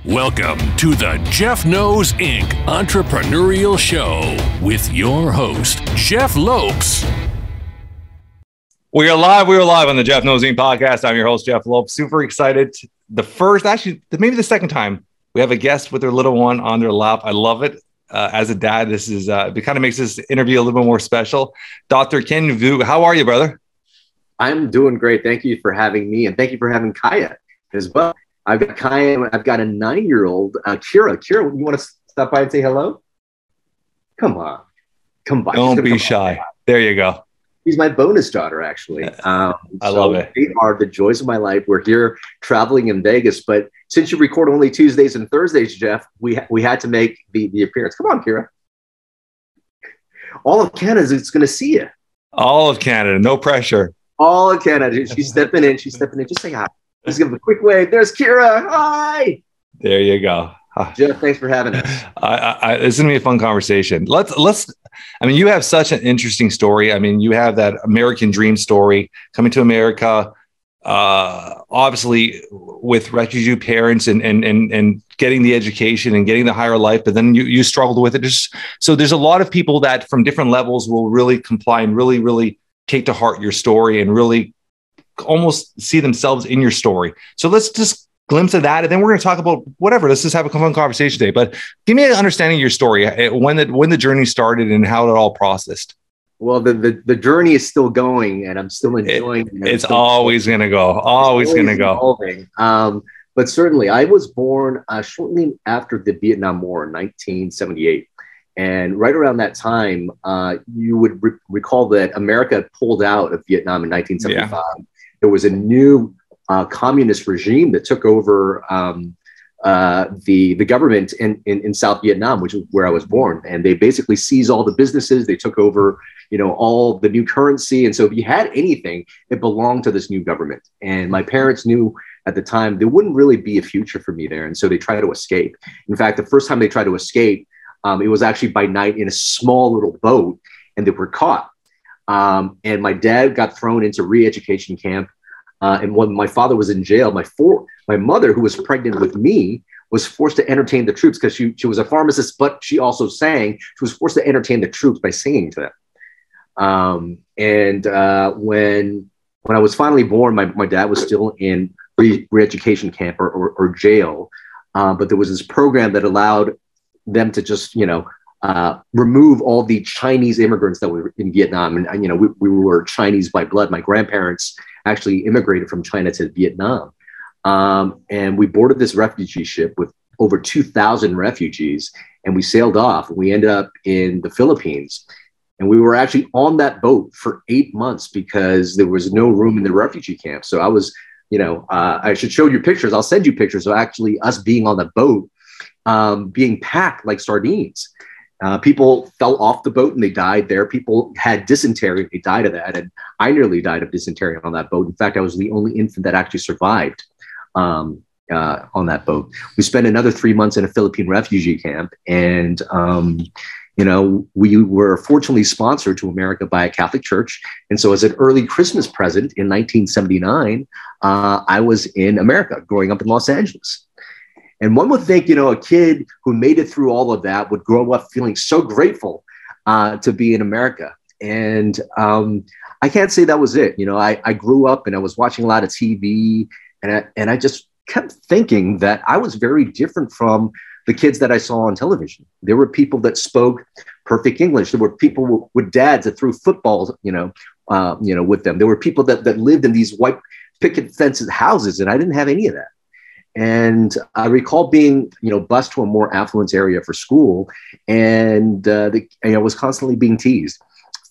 Welcome to the Jeff Knows Inc. Entrepreneurial Show with your host, Jeff Lopes. We are live on the Jeff Knows Inc. podcast. I'm your host, Jeff Lopes. Super excited. Maybe the second time we have a guest with their little one on their lap. I love it. As a dad, it kind of makes this interview a little bit more special. Dr. Kien Vuu, how are you, brother? I'm doing great. Thank you for having me, and thank you for having Kaya as well. I've got Kaya. I've got a 9-year-old, Kira. Kira, you want to stop by and say hello? Come on, come by. Don't be shy. There you go. She's my bonus daughter, actually. I love it. They are the joys of my life. We're here traveling in Vegas, but since you record only Tuesdays and Thursdays, Jeff, we had to make the appearance. Come on, Kira. All of Canada is going to see you. All of Canada, no pressure. All of Canada. She's stepping in. Just say hi. Just give him a quick wave. There's Kira. Hi. There you go. Jeff, thanks for having us. It's going to be a fun conversation. You have such an interesting story. You have that American dream story, coming to America, obviously with refugee parents and getting the education and getting the higher life, but then you struggled with it. So there's a lot of people that from different levels will really comply and really, really take to heart your story and really almost see themselves in your story. So let's just glimpse of that, and then we're going to talk about whatever. Let's just have a fun conversation today. But give me an understanding of your story, when the journey started and how it all processed. Well, the journey is still going, and I'm still enjoying it. It's always going to go. Always going to go. But certainly, I was born shortly after the Vietnam War in 1978. And right around that time, you would recall that America pulled out of Vietnam in 1975. Yeah. There was a new communist regime that took over the government in South Vietnam, which is where I was born. And they basically seized all the businesses. They took over, all the new currency. And so if you had anything, it belonged to this new government. And my parents knew at the time there wouldn't really be a future for me there. And so they tried to escape. In fact, the first time they tried to escape, it was actually by night in a small little boat, and they were caught. And my dad got thrown into re-education camp. And when my father was in jail, my mother, who was pregnant with me, was forced to entertain the troops because she was a pharmacist, but she also sang. She was forced to entertain the troops by singing to them. When I was finally born, my dad was still in re-education camp or jail. But there was this program that allowed them to just, remove all the Chinese immigrants that were in Vietnam. And, we were Chinese by blood. My grandparents actually immigrated from China to Vietnam. And we boarded this refugee ship with over 2,000 refugees, and we sailed off. We ended up in the Philippines. And we were actually on that boat for 8 months because there was no room in the refugee camp. So I was, I should show you pictures. I'll send you pictures of actually us being on the boat, being packed like sardines. People fell off the boat and they died there. People had dysentery. They died of that. And I nearly died of dysentery on that boat. In fact, I was the only infant that actually survived on that boat. We spent another 3 months in a Philippine refugee camp. And, we were fortunately sponsored to America by a Catholic church. And so as an early Christmas present in 1979, I was in America growing up in Los Angeles. And one would think, a kid who made it through all of that would grow up feeling so grateful to be in America. And I can't say that was it. I grew up and I was watching a lot of TV, and I just kept thinking that I was very different from the kids that I saw on television. There were people that spoke perfect English. There were people with dads that threw footballs, with them. There were people that lived in these white picket fences houses, and I didn't have any of that. And I recall being, bused to a more affluent area for school, and I was constantly being teased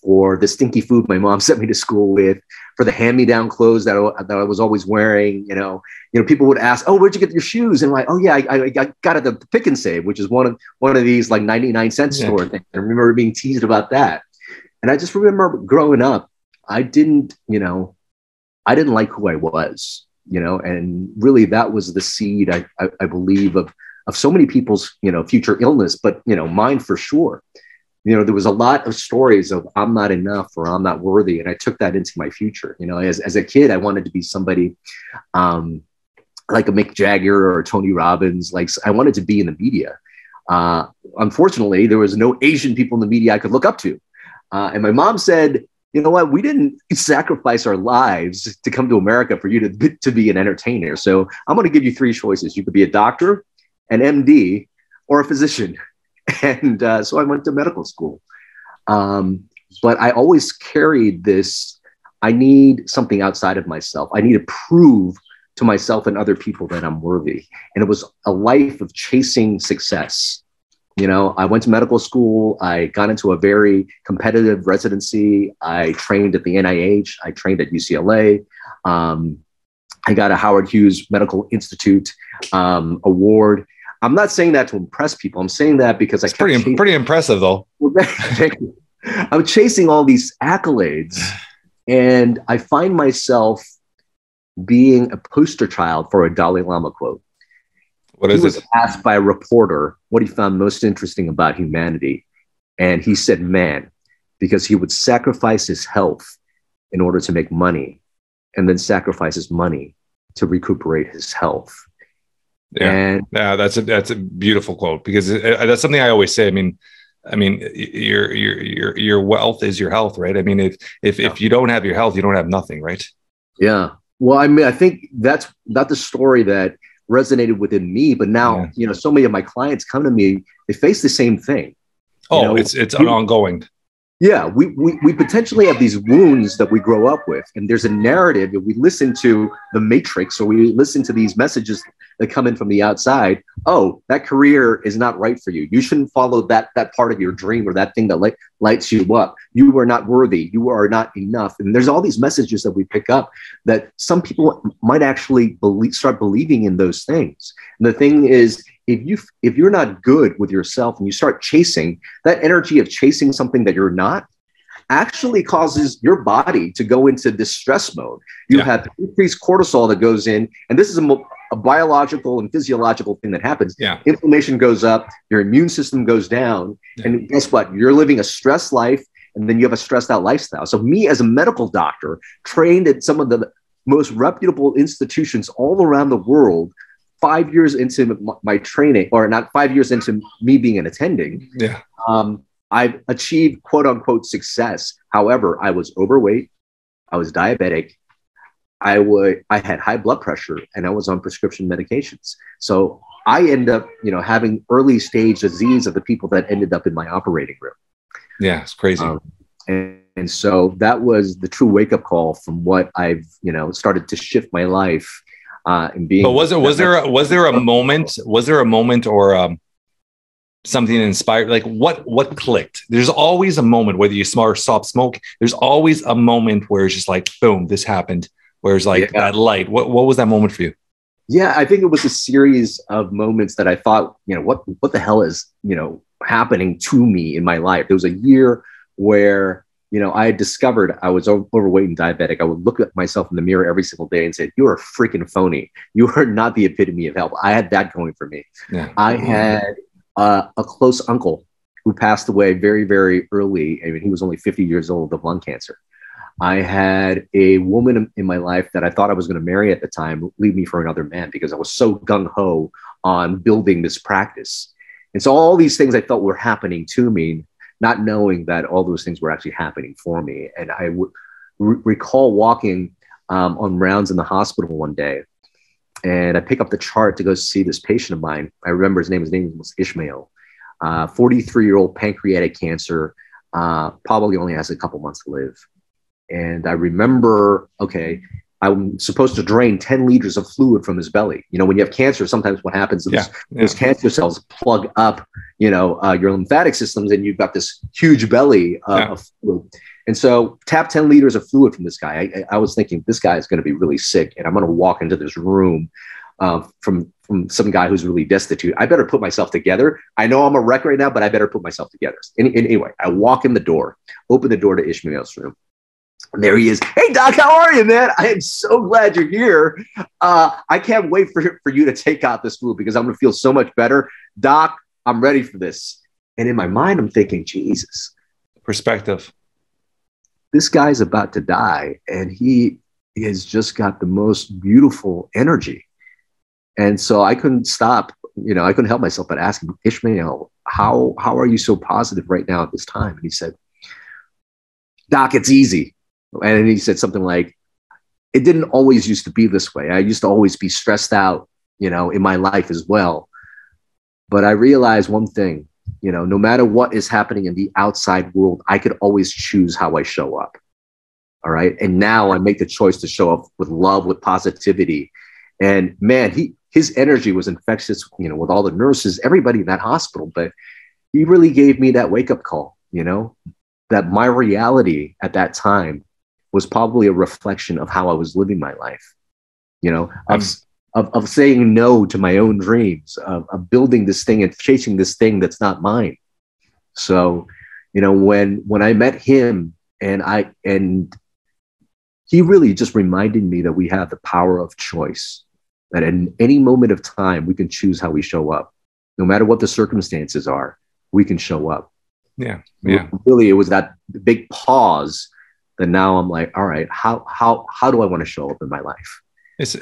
for the stinky food my mom sent me to school with, for the hand-me-down clothes that I was always wearing. People would ask, "Oh, where'd you get your shoes?" And I'm like, "Oh yeah, I got it at the Pick and Save, which is one of these like 99-cent store things." I remember being teased about that, and I just remember growing up, I didn't like who I was. And really that was the seed, I believe, of so many people's, future illness, but, mine for sure. There was a lot of stories of I'm not enough or I'm not worthy. And I took that into my future. As a kid, I wanted to be somebody like a Mick Jagger or Tony Robbins. Like I wanted to be in the media. Unfortunately, there was no Asian people in the media I could look up to. And my mom said, you know what, we didn't sacrifice our lives to come to America for you to be an entertainer. So I'm going to give you three choices. You could be a doctor, an MD, or a physician. And so I went to medical school. But I always carried this, I need something outside of myself. I need to prove to myself and other people that I'm worthy. And it was a life of chasing success. You know, I went to medical school. I got into a very competitive residency. I trained at the NIH. I trained at UCLA. I got a Howard Hughes Medical Institute award. I'm not saying that to impress people. I'm saying that because it's pretty impressive, though. Thank you. I'm chasing all these accolades, and I find myself being a poster child for a Dalai Lama quote. What is it? He was asked by a reporter what he found most interesting about humanity. And he said, man, because he would sacrifice his health in order to make money, and then sacrifice his money to recuperate his health. Yeah, that's a beautiful quote, because that's something I always say. I mean, your wealth is your health, right? I mean, if you don't have your health, you don't have nothing, right? Yeah. Well, I mean, I think that's not the story that resonated within me, but now, you know, so many of my clients come to me, they face the same thing. Oh, you know, it's ongoing. Yeah, we potentially have these wounds that we grow up with, and there's a narrative that we listen to the Matrix, or we listen to these messages that come in from the outside. Oh, that career is not right for you. You shouldn't follow that part of your dream, or that thing that lights you up. You are not worthy. You are not enough. And there's all these messages that we pick up that some people might actually start believing in those things. And the thing is, if you're not good with yourself and you start chasing, that energy of chasing something that you're not actually causes your body to go into distress mode. You have increased cortisol that goes in, and this is a biological and physiological thing that happens. Yeah. Inflammation goes up, your immune system goes down, and guess what? You're living a stressed life, and then you have a stressed out lifestyle. So me, as a medical doctor, trained at some of the most reputable institutions all around the world, 5 years into my training, or not 5 years into me being an attending, I've achieved quote unquote success. However, I was overweight, I was diabetic, I had high blood pressure, and I was on prescription medications. So I end up, you know, having early stage disease of the people that ended up in my operating room. Yeah, it's crazy. And so that was the true wake up call from what I've, you know, started to shift my life. And being, but was there a moment or something inspired, like what clicked? There's always a moment, whether you stop smoke, there's always a moment where it's just like, boom, this happened, where it's like that light. What was that moment for you? Yeah, I think it was a series of moments that I thought, you know, what the hell is, you know, happening to me in my life. There was a year where, you know, I had discovered I was overweight and diabetic. I would look at myself in the mirror every single day and say, "You are a freaking phony. You are not the epitome of health." I had that going for me. Yeah. I had a close uncle who passed away very, very early. I mean, he was only 50 years old of lung cancer. I had a woman in my life that I thought I was going to marry at the time leave me for another man because I was so gung-ho on building this practice. And so all these things I felt were happening to me, not knowing that all those things were actually happening for me. And I would recall walking on rounds in the hospital one day, and I pick up the chart to go see this patient of mine. I remember his name was Ishmael, 43-year-old pancreatic cancer, probably only has a couple months to live. And I remember, okay, I'm supposed to drain 10 liters of fluid from his belly. You know, when you have cancer, sometimes what happens is those cancer cells plug up, you know, your lymphatic systems, and you've got this huge belly of fluid. And so tap 10 liters of fluid from this guy. I was thinking, this guy is going to be really sick, and I'm going to walk into this room from some guy who's really destitute. I better put myself together. I know I'm a wreck right now, but I better put myself together. Anyway, I walk in the door, open the door to Ishmael's room. And there he is. Hey, Doc, how are you, man? I am so glad you're here. I can't wait for you to take out this fluid because I'm going to feel so much better. Doc, I'm ready for this. And in my mind, I'm thinking, Jesus. Perspective. This guy's about to die, and he has just got the most beautiful energy. And so I couldn't stop, I couldn't help myself but asking, Ishmael, how are you so positive right now at this time? And he said, Doc, it's easy. And he said something like, it didn't always used to be this way. I used to always be stressed out, in my life as well. But I realized one thing, no matter what is happening in the outside world, I could always choose how I show up. All right. And now I make the choice to show up with love, with positivity. And man, his energy was infectious, with all the nurses, everybody in that hospital. But he really gave me that wake up call, that my reality at that time was probably a reflection of how I was living my life, of saying no to my own dreams, of building this thing and chasing this thing that's not mine. So, when I met him and he really just reminded me that we have the power of choice, that in any moment of time, we can choose how we show up. No matter what the circumstances are, we can show up. Yeah. Yeah. Really, it was that big pause that now I'm like, all right, how do I want to show up in my life? It's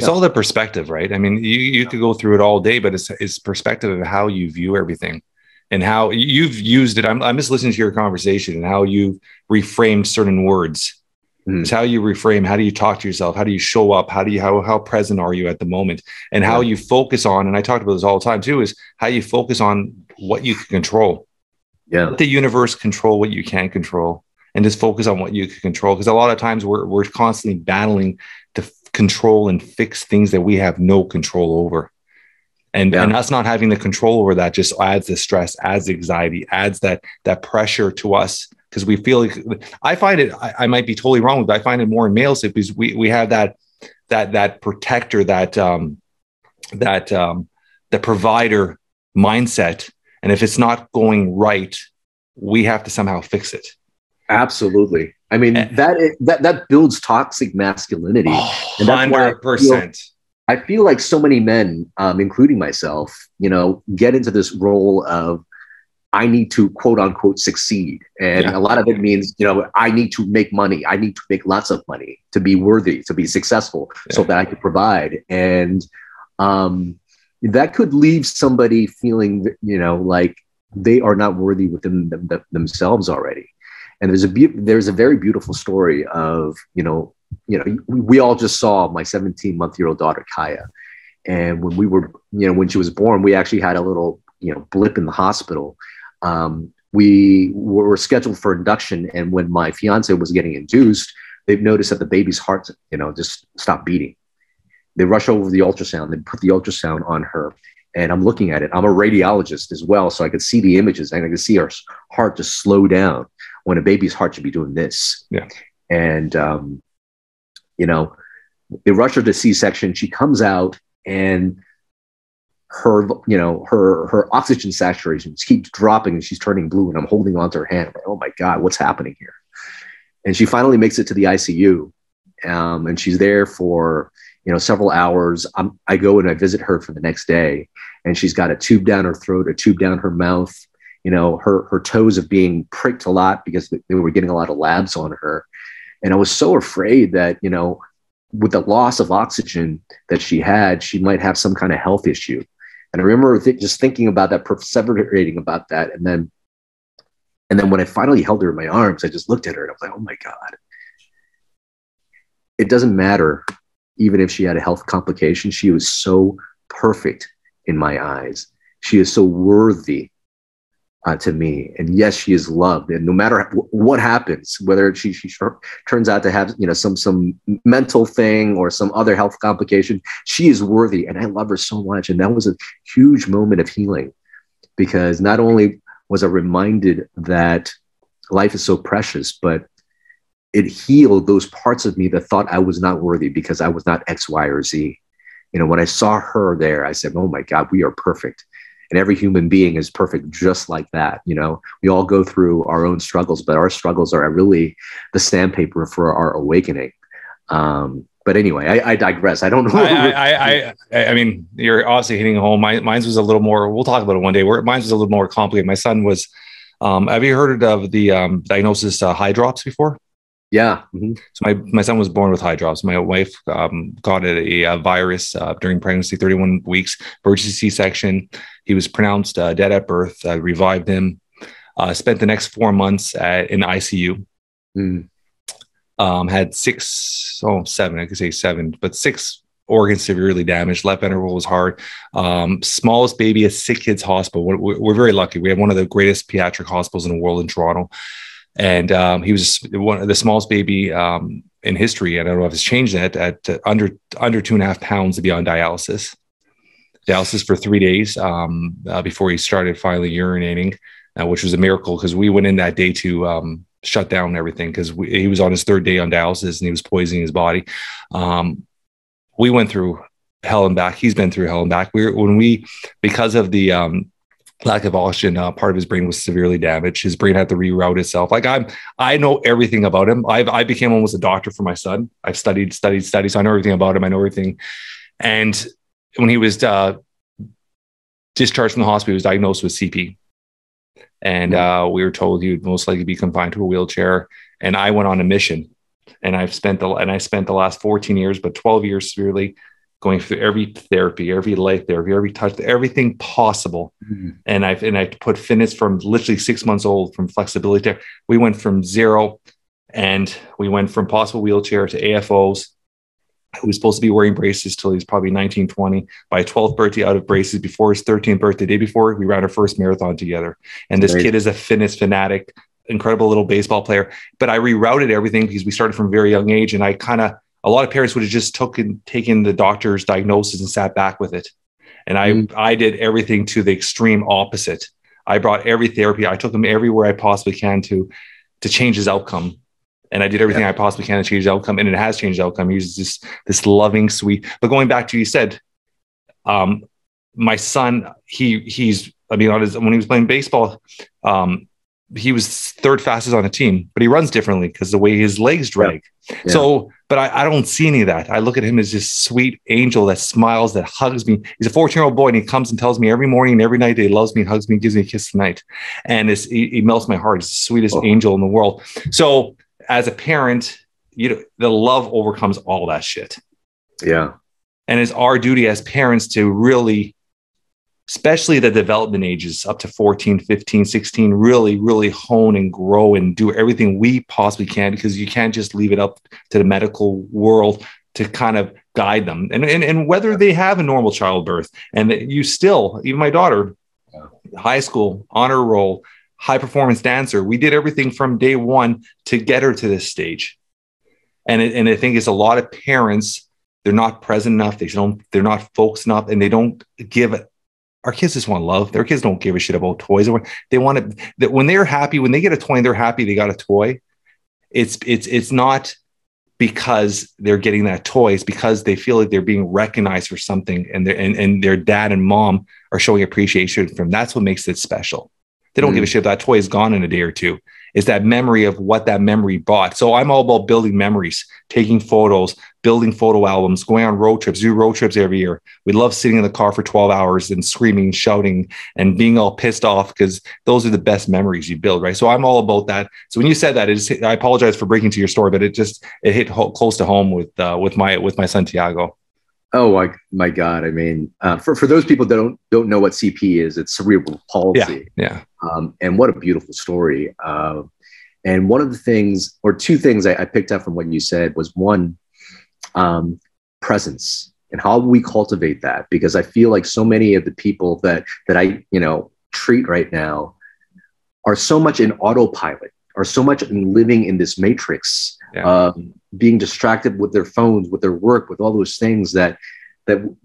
all the perspective, right? I mean, you could go through it all day, but it's perspective of how you view everything and how you've used it. I'm just listening to your conversation and how you've reframed certain words. It's how you reframe. How do you talk to yourself? How do you show up? How present are you at the moment? And how you focus on, and I talk about this all the time too, is how you focus on what you can control. Yeah. Let the universe control what you can't control and just focus on what you can control. Because a lot of times we're constantly battling to control and fix things that we have no control over. And us not having the control over that just adds the stress, adds the anxiety, adds that pressure to us. Because we feel like, I find it, I might be totally wrong, but I find it more in males because we have that protector, that provider mindset. And if it's not going right, we have to somehow fix it. Absolutely. I mean, that builds toxic masculinity. 100%. I feel like so many men, including myself, get into this role of, I need to quote unquote succeed. And a lot of it means, I need to make money. I need to make lots of money to be worthy, to be successful so that I can provide. And that could leave somebody feeling, like they are not worthy within themselves already. And there's a very beautiful story of, we all just saw my 17-month-old daughter, Kaya. And when we were, when she was born, we actually had a little, blip in the hospital. We were scheduled for induction. And when my fiance was getting induced, they've noticed that the baby's heart, just stopped beating. They rush over the ultrasound, they put the ultrasound on her. And I'm looking at it. I'm a radiologist as well. So I could see the images and I could see her heart just slow down when a baby's heart should be doing this. Yeah. And, they rush her to C-section. She comes out and her oxygen saturation keeps dropping and she's turning blue and I'm holding onto her hand. I'm like, oh my God, what's happening here? And she finally makes it to the ICU. And she's there for, several hours. I go and I visit her for the next day and she's got a tube down her throat, a tube down her mouth. Her toes are being pricked a lot because they were getting a lot of labs on her. And I was so afraid that, with the loss of oxygen that she had, she might have some kind of health issue. And I remember just thinking about that, perseverating about that. And then when I finally held her in my arms, I just looked at her and I was like, oh my God. It doesn't matter, even if she had a health complication, she was so perfect in my eyes. She is so worthy to me. And yes, she is loved. And no matter what happens, whether she turns out to have, some mental thing or some other health complication, she is worthy. And I love her so much. And that was a huge moment of healing because not only was I reminded that life is so precious, but it healed those parts of me that thought I was not worthy because I was not X, Y, or Z. When I saw her there, I said, oh my God, we are perfect. And every human being is perfect just like that. We all go through our own struggles, but our struggles are really the sandpaper for our awakening. But anyway, I digress. I don't know. I mean, you're obviously hitting home. Mine's was a little more, we'll talk about it one day. Mine's was a little more complicated. My son was, have you heard of the diagnosis high drops before? Yeah. Mm-hmm. So my son was born with high drops. My wife got a virus during pregnancy, 31 weeks, emergency C-section. He was pronounced dead at birth. I revived him. Spent the next 4 months in ICU. Had seven, I could say seven, but 6 organs severely damaged. Left ventricle was hard. Smallest baby at Sick Kids Hospital. We're very lucky. We have one of the greatest pediatric hospitals in the world in Toronto. And he was one of the smallest baby in history. I don't know if it's changed that at under 2.5 pounds to be on dialysis for 3 days before he started finally urinating, which was a miracle because we went in that day to shut down everything because he was on his 3rd day on dialysis and he was poisoning his body. We went through hell and back. He's been through hell and back. Because of the lack of oxygen, part of his brain was severely damaged. His brain had to reroute itself. Like I know everything about him. I became almost a doctor for my son. I've studied. So I know everything about him. I know everything. And when he was discharged from the hospital, he was diagnosed with CP. And we were told he would most likely be confined to a wheelchair. And I went on a mission. And I spent the last 14 years, but 12 years severely going through every therapy, every life therapy, every touch, everything possible. And I put fitness from literally 6 months old, from flexibility. We went from 0 and we went from possible wheelchair to AFOs. He was supposed to be wearing braces till he was probably 19, 20. By 12th birthday, out of braces. Before his 13th birthday, the day before, we ran our first marathon together. And this kid is a fitness fanatic, incredible little baseball player. But I rerouted everything because we started from a very young age. And a lot of parents would have just taken the doctor's diagnosis and sat back with it. And I did everything to the extreme opposite. I brought every therapy. I took him everywhere I possibly can to change his outcome. And I did everything I possibly can to change the outcome. And it has changed the outcome. He's just this loving, sweet. But going back to, you said, my son, when he was playing baseball, he was 3rd fastest on the team, but he runs differently because the way his legs drag. Yeah. So, but I don't see any of that. I look at him as this sweet angel that smiles, that hugs me. He's a 14-year-old boy, and he comes and tells me every morning and every night that he loves me, hugs me, gives me a kiss tonight. And he melts my heart. He's the sweetest angel in the world. So as a parent, the love overcomes all that shit. Yeah. And it's our duty as parents to really, especially the development ages up to 14, 15, 16, really, really hone and grow and do everything we possibly can, because you can't just leave it up to the medical world to kind of guide them. And whether they have a normal childbirth, and that you still, even my daughter, high school, honor roll, high performance dancer, we did everything from day one to get her to this stage. And I think it's a lot of parents, they're not present enough. They're not focused enough, and they don't give it. Our kids just want love. Their kids don't give a shit about toys. They want it, that when they're happy, when they get a toy and they're happy they got a toy, it's not because they're getting that toy. It's because they feel like they're being recognized for something, and their dad and mom are showing appreciation for them. That's what makes it special. They don't give a shit if that toy is gone in a day or two. It's that memory of what that memory brought. So I'm all about building memories, taking photos, building photo albums, going on road trips, do road trips every year. We love sitting in the car for 12 hours and screaming, shouting, and being all pissed off, because those are the best memories you build, right? So I'm all about that. So when you said that, I apologize for breaking to your story, but it hit close to home with my son, Tiago. Oh my God! I mean, for those people that don't know what CP is, it's cerebral palsy. Yeah. And what a beautiful story. And one of the things, or two things I picked up from what you said was, one, presence, and how we cultivate that. Because I feel like so many of the people that I treat right now are so much in autopilot, are so much in living in this matrix. Yeah. Being distracted with their phones, with their work, with all those things that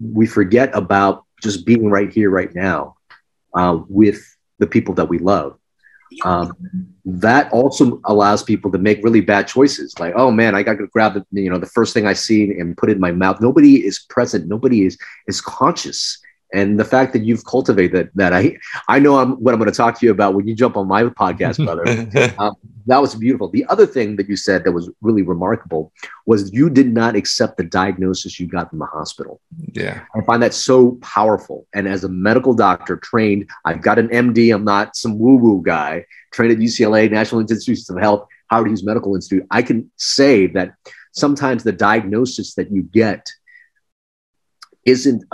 we forget about just being right here, right now, with the people that we love. That also allows people to make really bad choices. Like, oh man, I got to grab the first thing I see and put it in my mouth. Nobody is present. Nobody is conscious. And the fact that you've cultivated that, I know what I'm going to talk to you about when you jump on my podcast, brother. That was beautiful. The other thing that you said that was really remarkable was you did not accept the diagnosis you got from the hospital. Yeah. I find that so powerful. And as a medical doctor trained, I've got an MD. I'm not some woo-woo guy, trained at UCLA, National Institutes of Health. Howard Hughes Medical Institute, I can say that sometimes the diagnosis that you get isn't,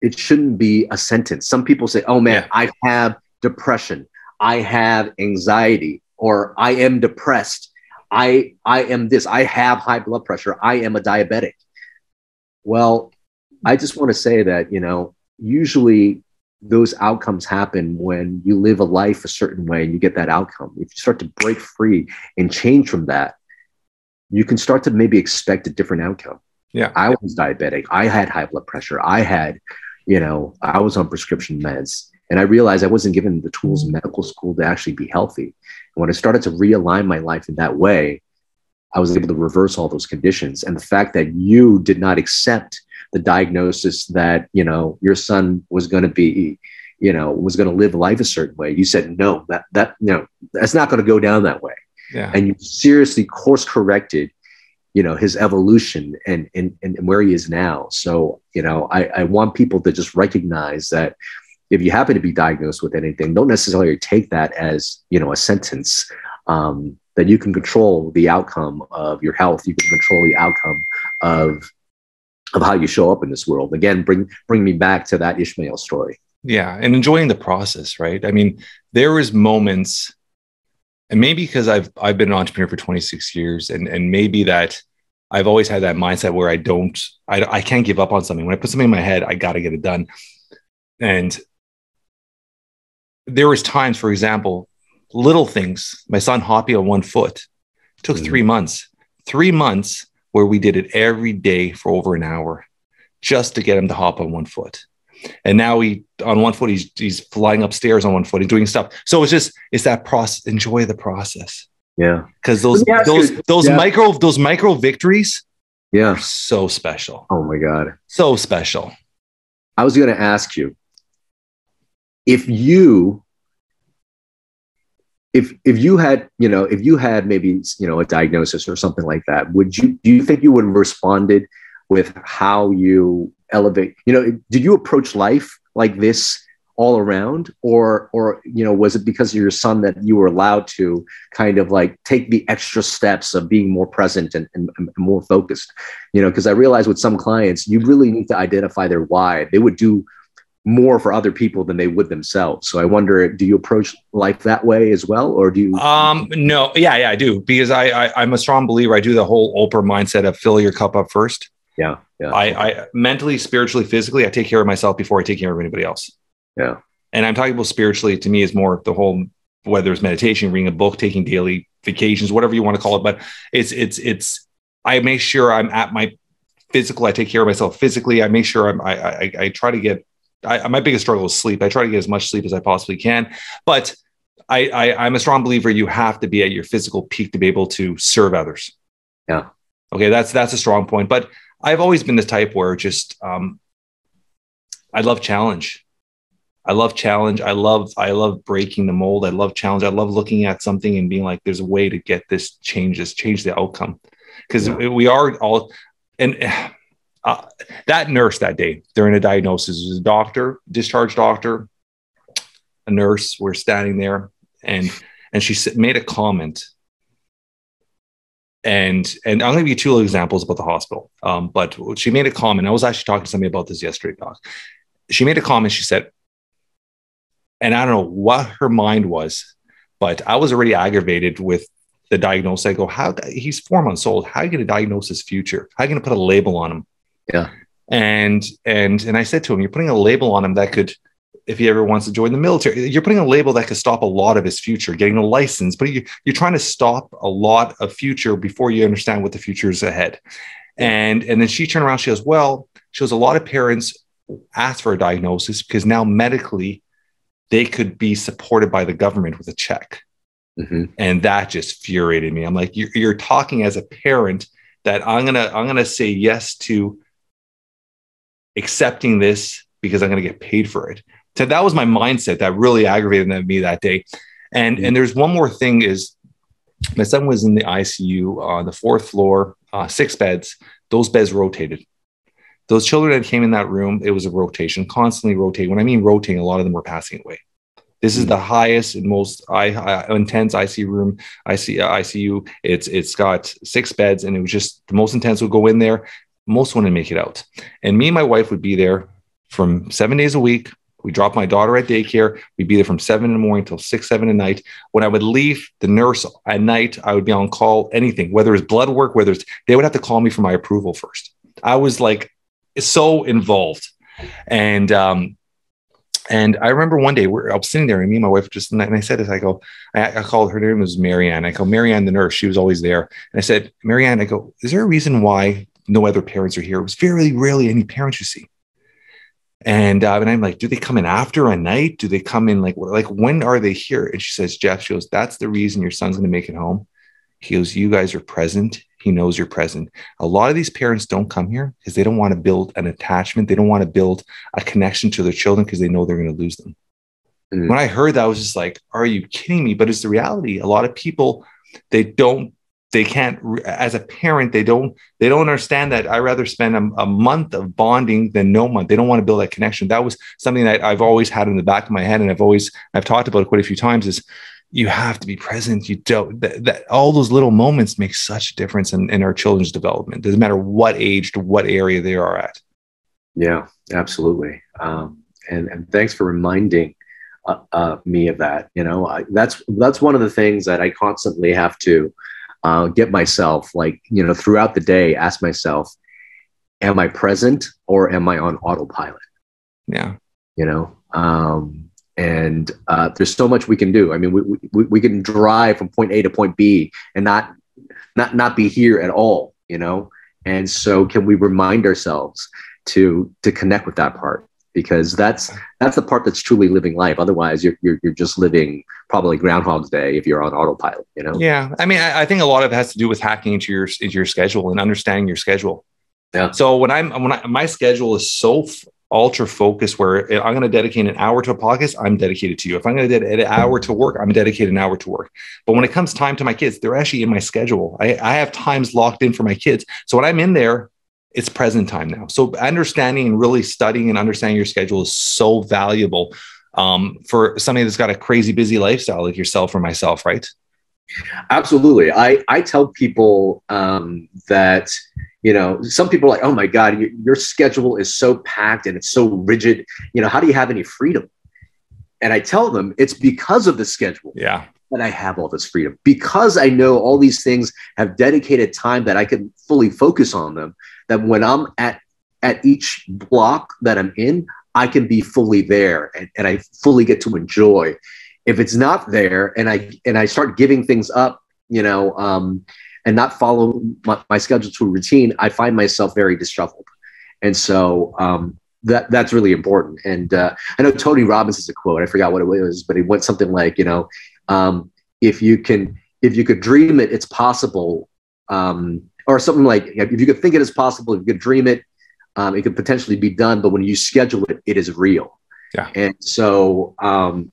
it shouldn't be a sentence. Some people say, oh man, I have depression, I have anxiety, or I am depressed. I am this, I have high blood pressure, I am a diabetic. Well, I just want to say that, usually those outcomes happen when you live a life a certain way and you get that outcome. If you start to break free and change from that, you can start to maybe expect a different outcome. Yeah. I was diabetic. I had high blood pressure. I had, I was on prescription meds, and I realized I wasn't given the tools in medical school to actually be healthy. And when I started to realign my life in that way, I was able to reverse all those conditions. And the fact that you did not accept the diagnosis that, your son was going to be, was going to live life a certain way. You said, no, that's not going to go down that way. Yeah. And you seriously course corrected, his evolution and where he is now. So, I want people to just recognize that if you happen to be diagnosed with anything, don't necessarily take that as, a sentence, that you can control the outcome of your health. You can control the outcome of how you show up in this world. Again, bring me back to that Ishmael story. Yeah. And enjoying the process, right? I mean, there was moments, and maybe because I've been an entrepreneur for 26 years, and maybe that I've always had that mindset where I can't give up on something. When I put something in my head, I got to get it done. And there was times, for example, little things, my son hopping on one foot, it took 3 months, 3 months where we did it every day for over an hour just to get him to hop on one foot. And now on one foot, he's flying upstairs on one foot and doing stuff. So it's that process. Enjoy the process. Yeah. Because those micro victories are so special. Oh my God. So special. I was going to ask you, if you had maybe, a diagnosis or something like that, do you think you would have responded with how you elevate? Did you approach life like this all around, or was it because of your son that you were allowed to kind of like take the extra steps of being more present and more focused? Because I realize with some clients, you really need to identify their why. They would do more for other people than they would themselves. So I wonder, do you approach life that way as well? Or do you? No. Yeah, I do. Because I'm a strong believer. I do the whole Oprah mindset of fill your cup up first. Yeah. I mentally, spiritually, physically, I take care of myself before I take care of anybody else. Yeah. And I'm talking about spiritually, to me, is more the whole, whether it's meditation, reading a book, taking daily vacations, whatever you want to call it. But it's, I make sure I'm at my physical. I take care of myself physically. I make sure I try to get, my biggest struggle is sleep. I try to get as much sleep as I possibly can, but I'm a strong believer. You have to be at your physical peak to be able to serve others. Yeah. Okay. That's a strong point, but I've always been the type where just, I love challenge. I love breaking the mold. I love challenge. I love looking at something and being like, there's a way to get this change the outcome. Because we are all, and that nurse that day during a diagnosis was a doctor, discharged doctor, a nurse. We're standing there, and she made a comment. And I'm going to give you two examples about the hospital. But she made a comment. I was actually talking to somebody about this yesterday, Doc. She made a comment. She said, and I don't know what her mind was, but I was already aggravated with the diagnosis. I go, he's 4 months old. How are you going to diagnose his future? How are you going to put a label on him? Yeah. And I said to him, you're putting a label on him that could, if he ever wants to join the military, you're putting a label that could stop a lot of his future, getting a license, but you're trying to stop a lot of future before you understand what the future is ahead. And then she turned around, she goes, a lot of parents ask for a diagnosis because now medically they could be supported by the government with a check. Mm-hmm. And that just infuriated me. I'm like, you're talking as a parent that I'm gonna say yes to accepting this because I'm gonna get paid for it. So that was my mindset that really aggravated me that day. And there's one more thing is my son was in the ICU on the 4th floor, 6 beds. Those beds rotated. Those children that came in that room, it was a rotation, constantly rotating. When I mean rotating, a lot of them were passing away. This is the highest and most intense ICU. It's got 6 beds, and it was just the most intense. Would go in there. Most wouldn't make it out. And me and my wife would be there from 7 days a week. We dropped my daughter at daycare. We'd be there from 7 in the morning till 6, 7 at night. When I would leave, the nurse at night, I would be on call, anything, whether it's blood work, they would have to call me for my approval first. I was like so involved. And I remember one day I was sitting there, and me and my wife and I said this, I called her name was Marianne. I call Marianne, the nurse. She was always there. And I said, Marianne, I go, is there a reason why no other parents are here? It was very rarely any parents you see. And I'm like, do they come in after a night? Do they come in like when are they here? And she says, Jeff, she goes, that's the reason your son's going to make it home. He goes, you guys are present. He knows you're present. A lot of these parents don't come here because they don't want to build an attachment. They don't want to build a connection to their children because they know they're going to lose them. Mm-hmm. When I heard that, I was just like, are you kidding me? But it's the reality. A lot of people, they can't, as a parent, they don't understand that I rather spend a month of bonding than no month. They don't want to build that connection. That was something that I've always had in the back of my head. And I've talked about it quite a few times, is you have to be present. You don't, that all those little moments make such a difference in our children's development. Doesn't matter what age to what area they are at. Yeah, absolutely. And thanks for reminding me of that. You know, that's one of the things that I constantly have to get myself, like, you know, throughout the day, ask myself, am I present or am I on autopilot? Yeah. You know, and there's so much we can do. I mean, we can drive from point A to point B and not be here at all, you know? And so can we remind ourselves to connect with that part? Because that's the part that's truly living life. Otherwise, you're just living probably Groundhog's Day if you're on autopilot. You know? Yeah. I mean, I think a lot of it has to do with hacking into your schedule and understanding your schedule. Yeah. So when my schedule is so ultra focused, where I'm going to dedicate an hour to a podcast, I'm dedicated to you. If I'm going to dedicate an hour to work, I'm dedicated an hour to work. But when it comes time to my kids, they're actually in my schedule. I have times locked in for my kids. So when I'm in there, it's present time now. So understanding and really studying and understanding your schedule is so valuable for somebody that's got a crazy busy lifestyle like yourself or myself, right? Absolutely. I tell people that, you know, some people are like, oh my God, your schedule is so packed and it's so rigid. You know, how do you have any freedom? And I tell them it's because of the schedule. Yeah. That I have all this freedom, because I know all these things have dedicated time that I can fully focus on them. That when I'm at each block that I'm in, I can be fully there and I fully get to enjoy. If it's not there and I start giving things up, you know, and not follow my schedule to a routine, I find myself very disheveled. And so that's really important. And I know Tony Robbins has a quote. I forgot what it was, but it went something like, you know, if you could dream it, it's possible. Or something like, if you could think it is possible, if you could dream it, it could potentially be done. But when you schedule it, it is real. Yeah. And so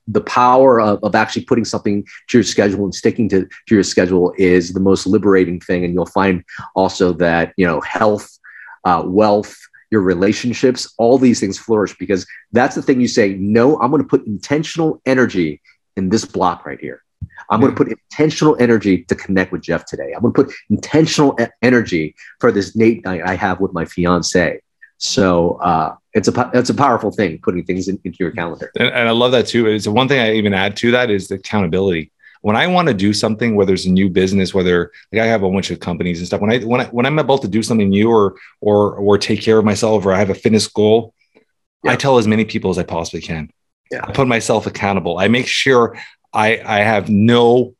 the power of actually putting something to your schedule and sticking to your schedule is the most liberating thing. And you'll find also that, you know, health, wealth, your relationships, all these things flourish, because that's the thing you say, no, I'm going to put intentional energy in this block right here. I'm going to put intentional energy to connect with Jeff today. I'm going to put intentional energy for this date night I have with my fiance. So it's a powerful thing, putting things into your calendar. And I love that too. It's one thing I even add to that is the accountability. When I want to do something, whether it's a new business, whether like I have a bunch of companies and stuff, when I'm about to do something new or take care of myself, or I have a fitness goal, I tell as many people as I possibly can. Yeah. I put myself accountable. I make sure I have no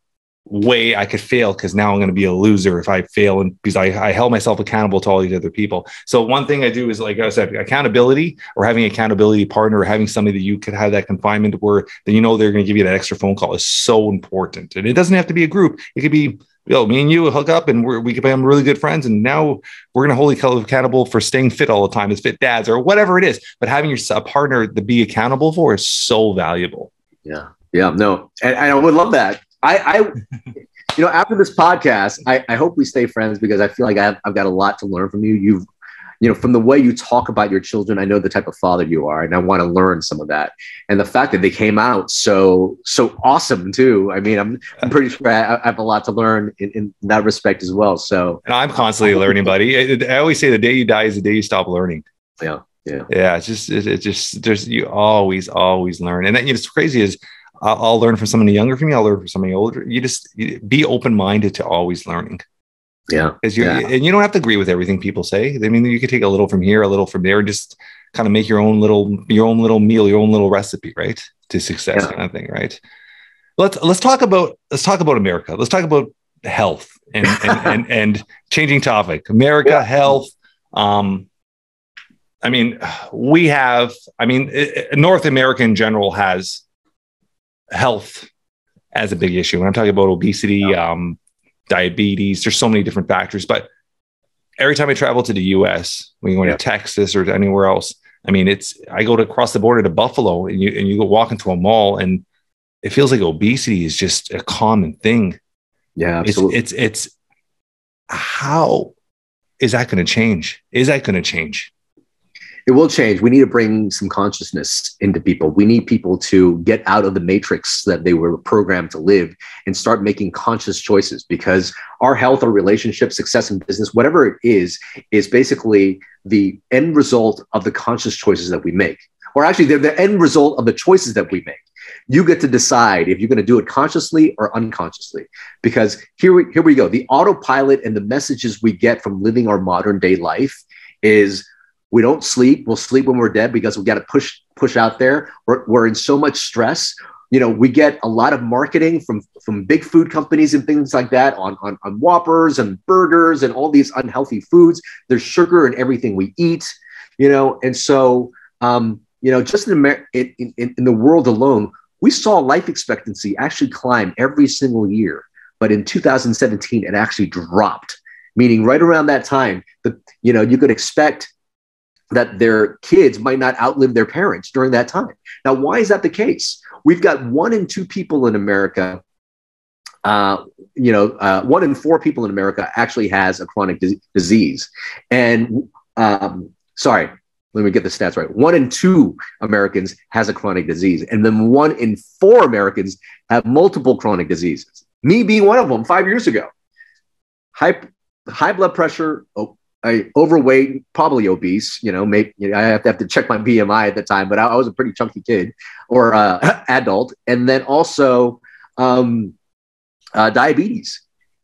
way I could fail, because now I'm going to be a loser if I fail, and because I held myself accountable to all these other people. So one thing I do is, like I said, accountability, or having an accountability partner, or having somebody that you could have that confinement where then you know they're going to give you that extra phone call is so important. And it doesn't have to be a group. It could be, me and you will hook up and we could become really good friends. And now we're going to hold each other accountable for staying fit all the time as fit dads or whatever it is. But having a partner to be accountable for is so valuable. Yeah. Yeah, no. And I would love that. I after this podcast, I hope we stay friends, because I feel like I've got a lot to learn from you. from the way you talk about your children, I know the type of father you are, and I want to learn some of that. And the fact that they came out so awesome too. I mean, I'm pretty sure I have a lot to learn in that respect as well. So, and I'm constantly learning, buddy. I always say the day you die is the day you stop learning. Yeah. It's just there's, you always learn. And then, it's crazy is I'll learn from somebody younger from me. I'll learn from somebody older. You be open-minded to always learning. Yeah. And you don't have to agree with everything people say. I mean, you could take a little from here, a little from there, and just kind of make your own little meal, your own little recipe, right? To success kind of thing. Right. Let's talk about America. Let's talk about health and changing topic. America, health. North America in general has health as a big issue. When I'm talking about obesity, diabetes, there's so many different factors. But every time I travel to the US, when you're going to Texas or anywhere else, I mean, I go to cross the border to Buffalo, and you go walk into a mall, and it feels like obesity is just a common thing. Yeah, absolutely. It's how is that going to change? Is that going to change? It will change. We need to bring some consciousness into people. We need people to get out of the matrix that they were programmed to live and start making conscious choices, because our health, our relationship, success in business, whatever it is basically the end result of the conscious choices that we make. Or actually, they're the end result of the choices that we make. You get to decide if you're going to do it consciously or unconsciously, because here we go. The autopilot and the messages we get from living our modern day life is, we don't sleep. We'll sleep when we're dead because we got to push out there. We're in so much stress. We get a lot of marketing from big food companies and things like that on Whoppers and burgers and all these unhealthy foods. There's sugar in everything we eat, and so, just in the world alone, we saw life expectancy actually climb every single year. But in 2017, it actually dropped, meaning right around that time, you could expect that their kids might not outlive their parents during that time. Now, why is that the case? We've got 1 in 2 people in America, 1 in 4 people in America actually has a chronic disease. And let me get the stats right. 1 in 2 Americans has a chronic disease. And then 1 in 4 Americans have multiple chronic diseases. Me being one of them 5 years ago. High blood pressure, overweight, probably obese, I have to check my BMI at the time, but I was a pretty chunky kid or adult. And then also diabetes.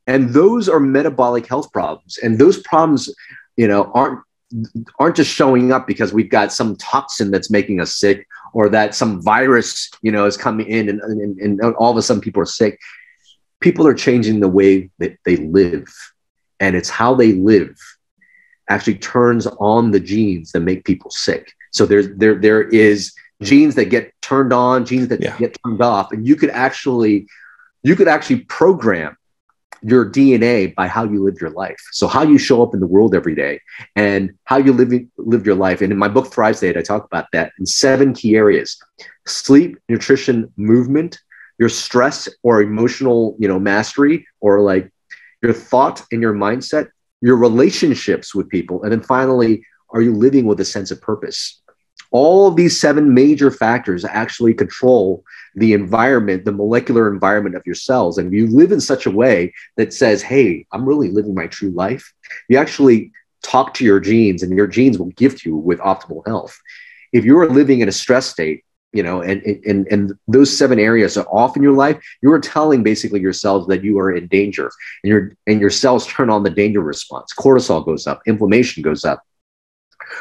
And those are metabolic health problems. And those problems, aren't just showing up because we've got some toxin that's making us sick, or that some virus, is coming in and all of a sudden people are sick. People are changing the way that they live. And it's how they live actually turns on the genes that make people sick. So there is genes that get turned on, genes that get turned off, and you could actually program your DNA by how you live your life. So how you show up in the world every day and how you live your life. And in my book, Thrive State, I talk about that in 7 key areas: sleep, nutrition, movement, your stress or emotional, mastery, or like your thought and your mindset, your relationships with people, and then finally, are you living with a sense of purpose? All of these 7 major factors actually control the environment, the molecular environment of your cells. And if you live in such a way that says, hey, I'm really living my true life, you actually talk to your genes, and your genes will gift you with optimal health. If you're living in a stress state, and those 7 areas are off in your life, you are telling basically your cells that you are in danger, and your cells turn on the danger response. Cortisol goes up, inflammation goes up,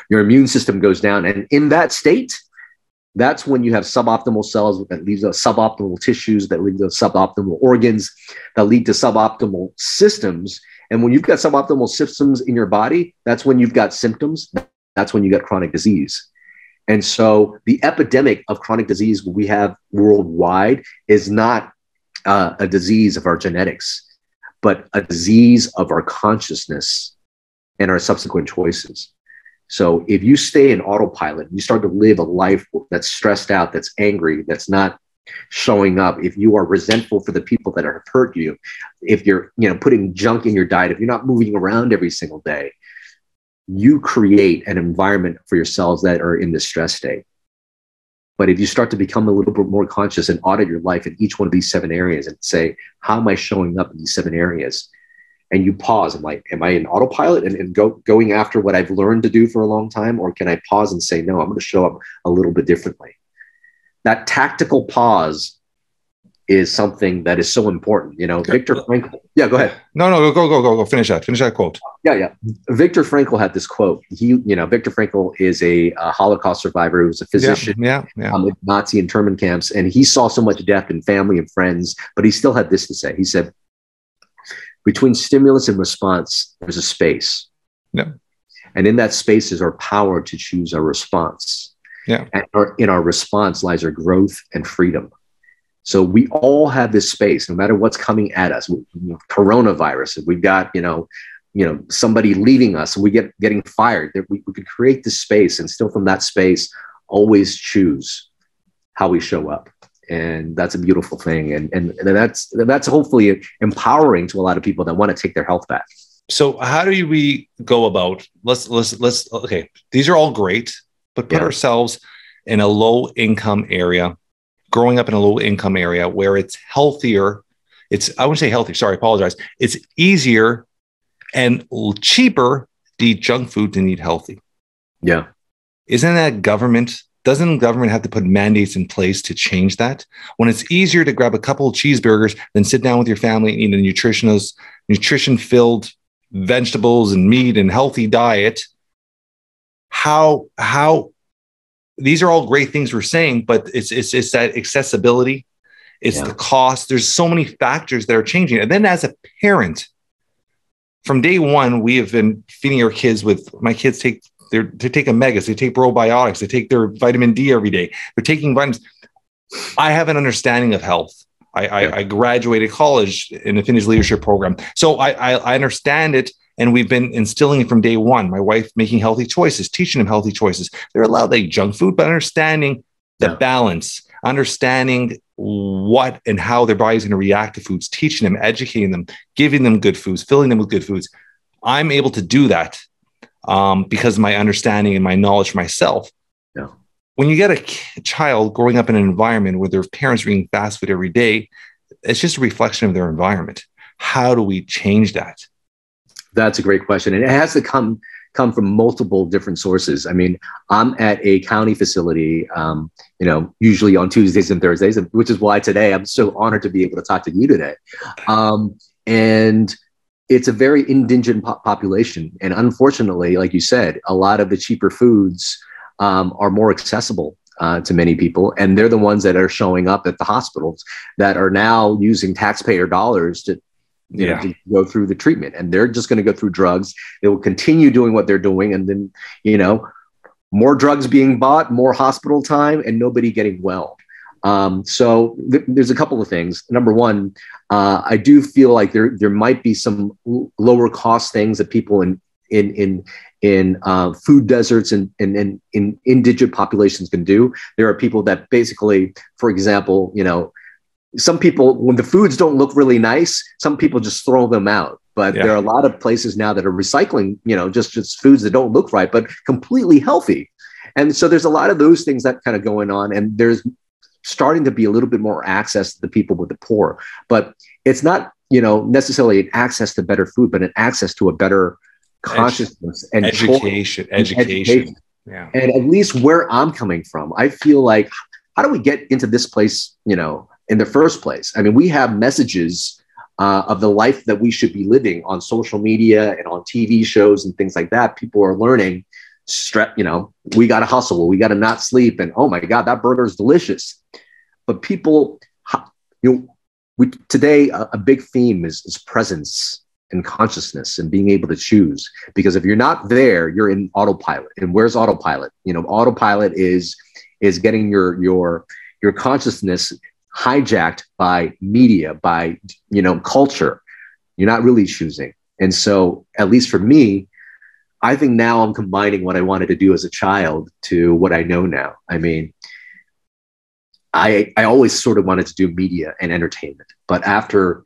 your immune system goes down. And in that state, that's when you have suboptimal cells that lead to suboptimal tissues, that lead to suboptimal organs, that lead to suboptimal systems. And when you've got suboptimal systems in your body, that's when you've got symptoms. That's when you got chronic disease. And so the epidemic of chronic disease we have worldwide is not a disease of our genetics, but a disease of our consciousness and our subsequent choices. So if you stay in autopilot, you start to live a life that's stressed out, that's angry, that's not showing up, if you are resentful for the people that have hurt you, if you're putting junk in your diet, if you're not moving around every single day, you create an environment for yourselves that are in this stress state. But if you start to become a little bit more conscious and audit your life in each one of these 7 areas and say, how am I showing up in these 7 areas? And you pause, am I in autopilot and going after what I've learned to do for a long time? Or can I pause and say, no, I'm going to show up a little bit differently? That tactical pause is something that is so important. You know, Viktor Frankl. Yeah, go ahead. No, go. Finish that quote. Yeah. Viktor Frankl had this quote. Viktor Frankl is a Holocaust survivor who was a physician in Nazi internment camps. And he saw so much death in family and friends, but he still had this to say. He said, between stimulus and response, there's a space. Yeah. And in that space is our power to choose our response. Yeah. And in our response lies our growth and freedom. So we all have this space, no matter what's coming at us. Coronavirus, we've got, somebody leaving us, and we getting fired. We could create this space, and still from that space, always choose how we show up. And that's a beautiful thing. And that's hopefully empowering to a lot of people that want to take their health back. So how do we go about, let's okay, these are all great, but put ourselves in a low income area, growing up in a low income area where it's healthier. I wouldn't say healthier, sorry, I apologize. It's easier and cheaper to eat junk food than eat healthy. Yeah. Doesn't government have to put mandates in place to change that? When it's easier to grab a couple of cheeseburgers than sit down with your family and eat a nutrition-filled vegetables and meat and healthy diet, how these are all great things we're saying, but it's that accessibility, it's the cost. There's so many factors that are changing. And then as a parent, from day one, we have been feeding our kids my kids take omegas, they take probiotics, they take their vitamin D every day. They're taking vitamins. I have an understanding of health. I graduated college in the Finnish leadership program. So I understand it. And we've been instilling it from day one. My wife making healthy choices, teaching them healthy choices. They're allowed to eat junk food, but understanding the balance, understanding what and how their body's going to react to foods, teaching them, educating them, giving them good foods, filling them with good foods. I'm able to do that because of my understanding and my knowledge for myself. Yeah. When you get a child growing up in an environment where their parents are eating fast food every day, it's just a reflection of their environment. How do we change that? That's a great question. And it has to come from multiple different sources. I mean, I'm at a county facility, usually on Tuesdays and Thursdays, which is why today I'm so honored to be able to talk to you today. And it's a very indigent population. And unfortunately, like you said, a lot of the cheaper foods are more accessible to many people. And they're the ones that are showing up at the hospitals that are now using taxpayer dollars to go through the treatment, and they're just going to go through drugs. They will continue doing what they're doing. And then, more drugs being bought, more hospital time, and nobody getting well. So there's a couple of things. Number one, I do feel like there might be some lower cost things that people in food deserts and in indigent populations can do. There are people that basically, for example, some people, when the foods don't look really nice, some people just throw them out. But there are a lot of places now that are recycling, just foods that don't look right, but completely healthy. And so there's a lot of those things that kind of going on. And there's starting to be a little bit more access to the people with the poor. But it's not, necessarily an access to better food, but an access to a better consciousness and education. Yeah. And at least where I'm coming from, I feel like, how do we get into this place, in the first place? I mean, we have messages of the life that we should be living on social media and on TV shows and things like that. People are learning, we got to hustle, we got to not sleep. And oh my God, that burger is delicious. But people, today, a big theme is presence and consciousness and being able to choose. Because if you're not there, you're in autopilot. And where's autopilot? Autopilot is getting your consciousness hijacked by media, by, culture. You're not really choosing. And so, at least for me, I think now I'm combining what I wanted to do as a child to what I know now. I mean, I always sort of wanted to do media and entertainment, but after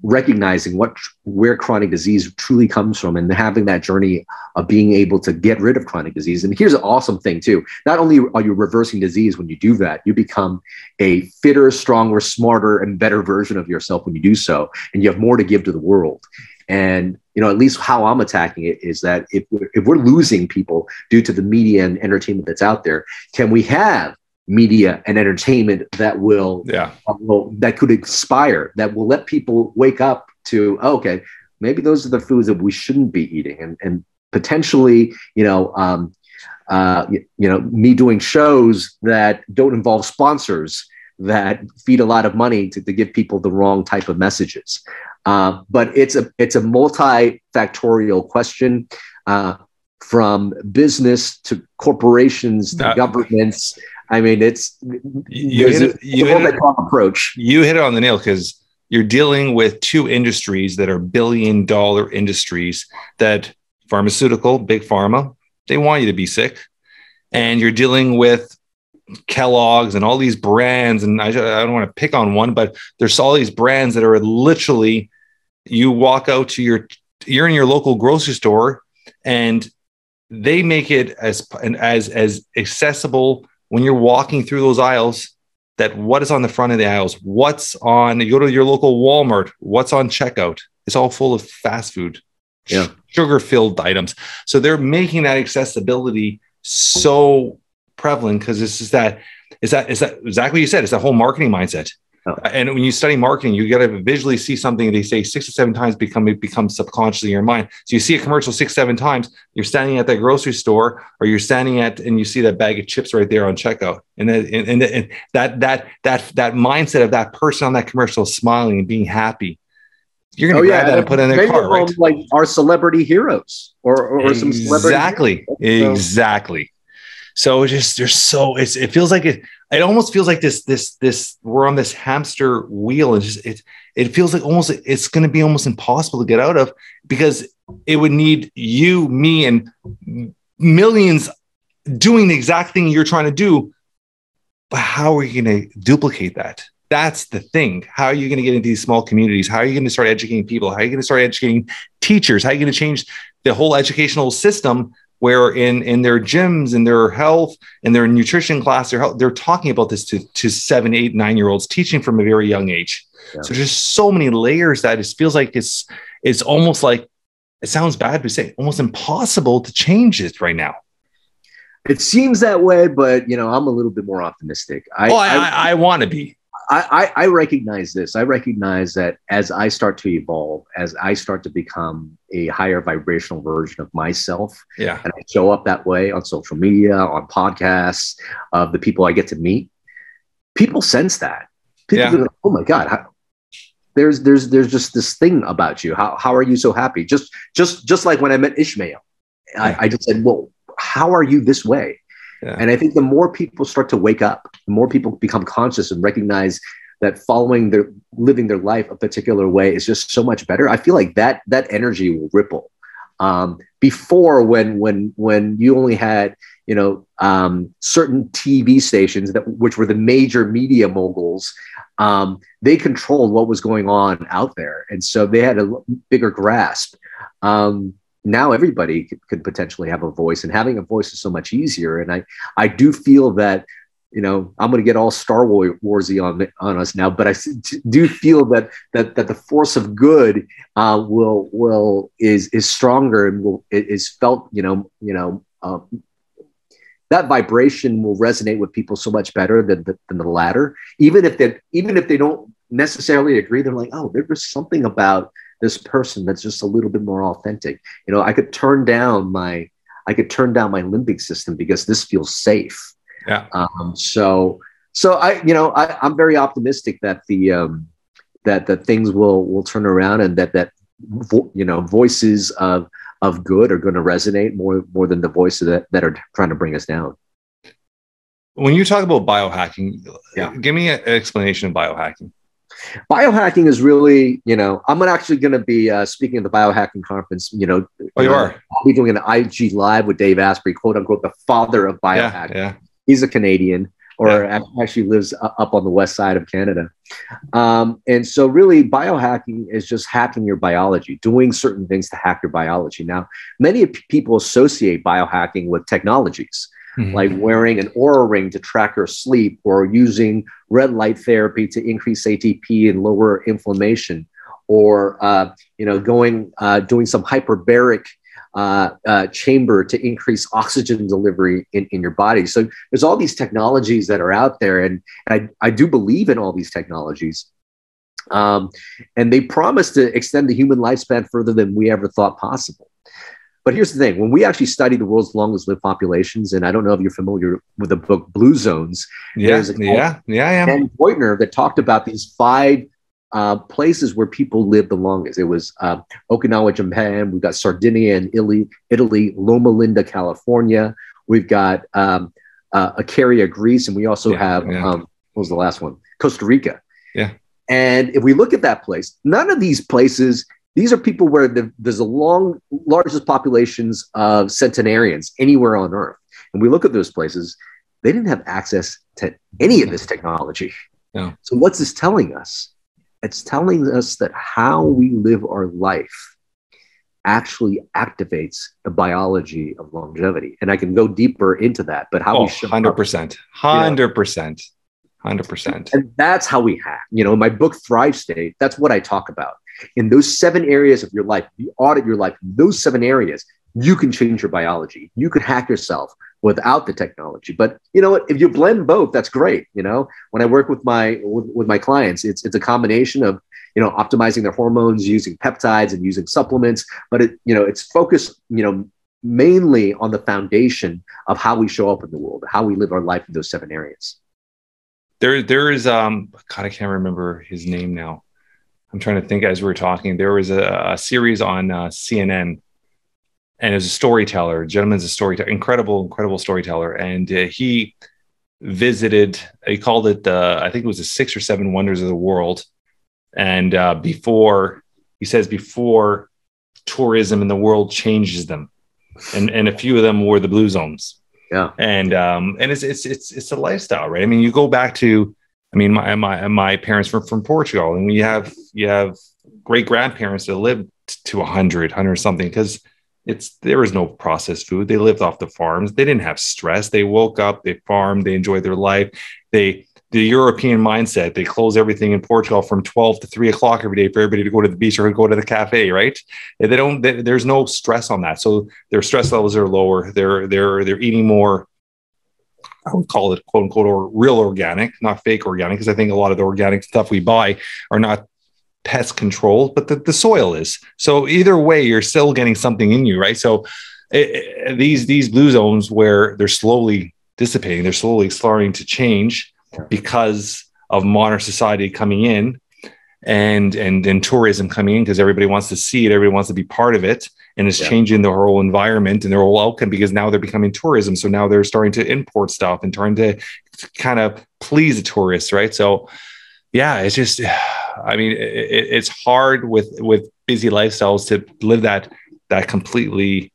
recognizing where chronic disease truly comes from and having that journey of being able to get rid of chronic disease. And here's an awesome thing too. Not only are you reversing disease when you do that, you become a fitter, stronger, smarter, and better version of yourself when you do so. And you have more to give to the world. And, at least how I'm attacking it is that if we're losing people due to the media and entertainment that's out there, can we have media and entertainment that that could inspire, that will let people wake up to, okay, maybe those are the foods that we shouldn't be eating, and potentially, me doing shows that don't involve sponsors that feed a lot of money to give people the wrong type of messages. But it's a multifactorial question, from business to corporations to governments. I mean, it's a approach. You hit it on the nail, because you're dealing with two industries that are billion-dollar industries, that pharmaceutical, big pharma, they want you to be sick. And you're dealing with Kellogg's and all these brands. And I don't want to pick on one, but there's all these brands that are literally, you walk out to you're in your local grocery store, and they make it as accessible when you're walking through those aisles, that what is on the front of the aisles, you go to your local Walmart, what's on checkout, it's all full of fast food, sugar-filled items. So they're making that accessibility so prevalent, because is that exactly what you said? It's that whole marketing mindset. Oh. And when you study marketing, you got to visually see something. They say 6 to 7 times becomes subconsciously in your mind. So you see a commercial 6, 7 times. You're standing at that grocery store, or you're standing and you see that bag of chips right there on checkout, and that mindset of that person on that commercial smiling and being happy. You're going to grab that and put it in their car, right? Like our celebrity heroes, or some celebrity heroes. Exactly. So it feels like it almost feels like this we're on this hamster wheel, and it feels like almost it's going to be almost impossible to get out of, because it would need you, me, and millions doing the exact thing you're trying to do. But how are you going to duplicate that? That's the thing. How are you going to get into these small communities? How are you going to start educating people? How are you going to start educating teachers? How are you going to change the whole educational system, where in their gyms and their health and their nutrition class, they're talking about this to 7, 8, 9-year-olds, teaching from a very young age. Yeah. So there's so many layers that it feels like it's almost like, it sounds bad to say, almost impossible to change it right now. It seems that way, but I'm a little bit more optimistic. I want to be. I recognize this. I recognize that as I start to evolve, as I start to become a higher vibrational version of myself, and I show up that way on social media, on podcasts, the people I get to meet, people sense that. People go, oh my God, there's just this thing about you. How are you so happy? Just like when I met Ishmael, I just said, well, how are you this way? Yeah. And I think the more people start to wake up, the more people become conscious and recognize that living their life a particular way is just so much better. I feel like that energy will ripple. Before, when you only had certain TV stations which were the major media moguls, they controlled what was going on out there, and so they had a bigger grasp. Now everybody could potentially have a voice, and having a voice is so much easier. And I do feel that, I'm going to get all Star Warsy on us now, but I do feel that the force of good is stronger and is felt. That vibration will resonate with people so much better than the latter. Even if they don't necessarily agree, they're like, oh, there's something about this person that's just a little bit more authentic. I could turn down my limbic system because this feels safe. Yeah. So I'm very optimistic that that things will turn around, and that voices of good are going to resonate more than the voices that are trying to bring us down. When you talk about biohacking, give me an explanation of biohacking. Biohacking is really, I'm actually going to be speaking at the Biohacking conference. You are? I'll be doing an IG live with Dave Asprey, quote unquote, the father of biohacking. Yeah. He's a Canadian. or actually lives up on the west side of Canada. And so really biohacking is just hacking your biology, doing certain things to hack your biology. Now, many people associate biohacking with technologies, like wearing an Oura ring to track your sleep, or using red light therapy to increase ATP and lower inflammation, or doing some hyperbaric chamber to increase oxygen delivery in your body. So there's all these technologies that are out there, and I do believe in all these technologies. And they promise to extend the human lifespan further than we ever thought possible. But here's the thing: when we actually study the world's longest lived populations, and I don't know if you're familiar with the book Blue Zones, there's a Ken Vuu that talked about these 5 places where people live the longest. It was Okinawa, Japan. We've got Sardinia in Italy, Loma Linda, California. We've got Icaria, Greece, and we also have what was the last one? Costa Rica. Yeah. And if we look at that place, none of these places. These are people where there's the largest populations of centenarians anywhere on Earth. And we look at those places, they didn't have access to any of this technology. No. So what's this telling us? It's telling us that how we live our life actually activates the biology of longevity. And I can go deeper into that, but how we show 100%. 100%. And that's how we hack. In my book, Thrive State, that's what I talk about. In those 7 areas of your life, you audit your life. In those 7 areas, you can change your biology. You can hack yourself without the technology. But you know what? If you blend both, that's great. When I work with my clients, it's a combination of optimizing their hormones, using peptides, and using supplements. But it's focused mainly on the foundation of how we show up in the world, how we live our life in those 7 areas. There is God, I can't remember his name now. I'm trying to think as we were talking. There was a series on CNN, and as a storyteller, a gentleman's a storyteller, incredible storyteller. And he visited, he called it, I think it was the 6 or 7 wonders of the world. And before tourism in the world changes them. And a few of them were the blue zones. Yeah. And it's a lifestyle, right? I mean, you go back to, my parents were from Portugal, and you have great grandparents that lived to 100 something, because there was no processed food. They lived off the farms. They didn't have stress. They woke up, they farmed, they enjoyed their life. The European mindset, they close everything in Portugal from 12 to 3 o'clock every day for everybody to go to the beach or go to the cafe, right? And there's no stress on that. So their stress levels are lower. They're eating more, I would call it quote unquote, or real organic, not fake organic, because I think a lot of the organic stuff we buy are not pest controlled, but the soil is. So either way, you're still getting something in you, right? So these blue zones where they're slowly dissipating, they're slowly starting to change because of modern society coming in and tourism coming in, because everybody wants to see it, everybody wants to be part of it, and it's changing their whole environment and their whole outcome, because now they're becoming tourism. So now they're starting to import stuff and trying to kind of please the tourists, right? So yeah, it's just, it's hard with busy lifestyles to live that completely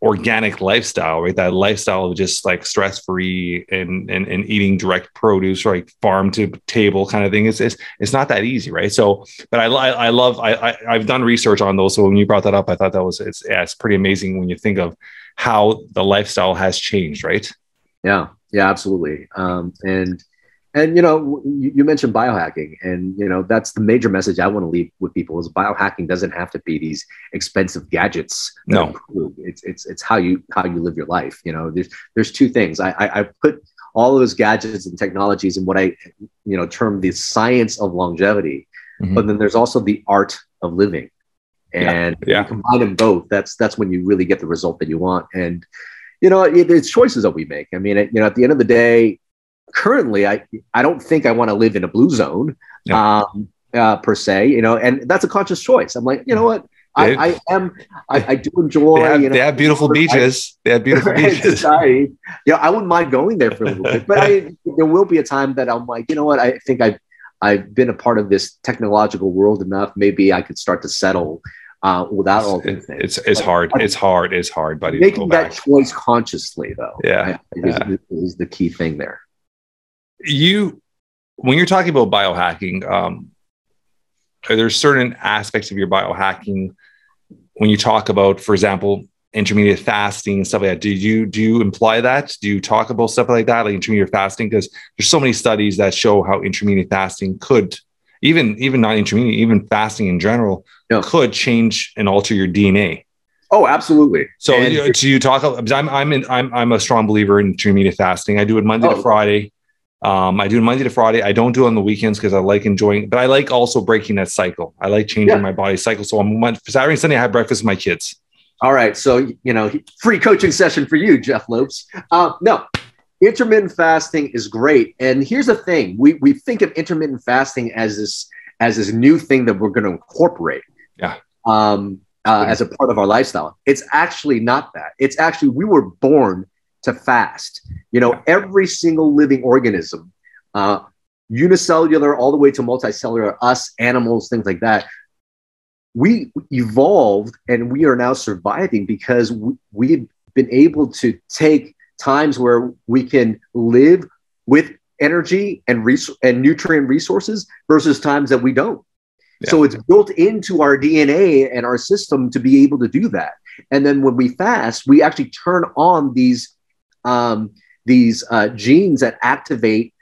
organic lifestyle, right? That lifestyle of just like stress-free and eating direct produce, right? Farm to table kind of thing. It's not that easy, right? So, but I've done research on those. So when you brought that up, I thought it's pretty amazing when you think of how the lifestyle has changed, right? Yeah, absolutely. And you mentioned biohacking, and that's the major message I want to leave with people is biohacking doesn't have to be these expensive gadgets. No, it's how you live your life. There's 2 things. I put all of those gadgets and technologies in what I term the science of longevity, but then there's also the art of living, and you combine them both. That's when you really get the result that you want. And it's choices that we make. at the end of the day, currently, I don't think I want to live in a blue zone per se, and that's a conscious choice. I'm like, you know what? I do enjoy. They have beautiful beaches. They have beautiful beaches. I wouldn't mind going there for a little bit, but there will be a time that I'm like, you know what? I think I've been a part of this technological world enough. Maybe I could start to settle without all these things. It's hard. It's hard, buddy. Making that choice consciously, though, is the key thing there. When you're talking about biohacking, are there certain aspects of your biohacking when you talk about, for example, intermittent fasting and stuff like that? Do you imply that? Do you talk about stuff like that, like intermittent fasting? Because there's so many studies that show how intermittent fasting could, even not intermittent, even fasting in general, could change and alter your DNA. Oh, absolutely. So do you talk? I'm a strong believer in intermittent fasting. I do it Monday to Friday. I do it Monday to Friday. I don't do it on the weekends because I like enjoying, but I like also breaking that cycle. I like changing my body's cycle. So on Saturday and Sunday, I have breakfast with my kids. All right. So, free coaching session for you, Jeff Lopes. No, intermittent fasting is great. And here's the thing. We think of intermittent fasting as this new thing that we're going to incorporate as a part of our lifestyle. It's actually not that. It's actually, we were born to fast. Every single living organism, unicellular all the way to multicellular, us, animals, things like that, we evolved and we are now surviving because we've been able to take times where we can live with energy and nutrient resources versus times that we don't. Yeah. So it's built into our DNA and our system to be able to do that. And then when we fast, we actually turn on these genes that activate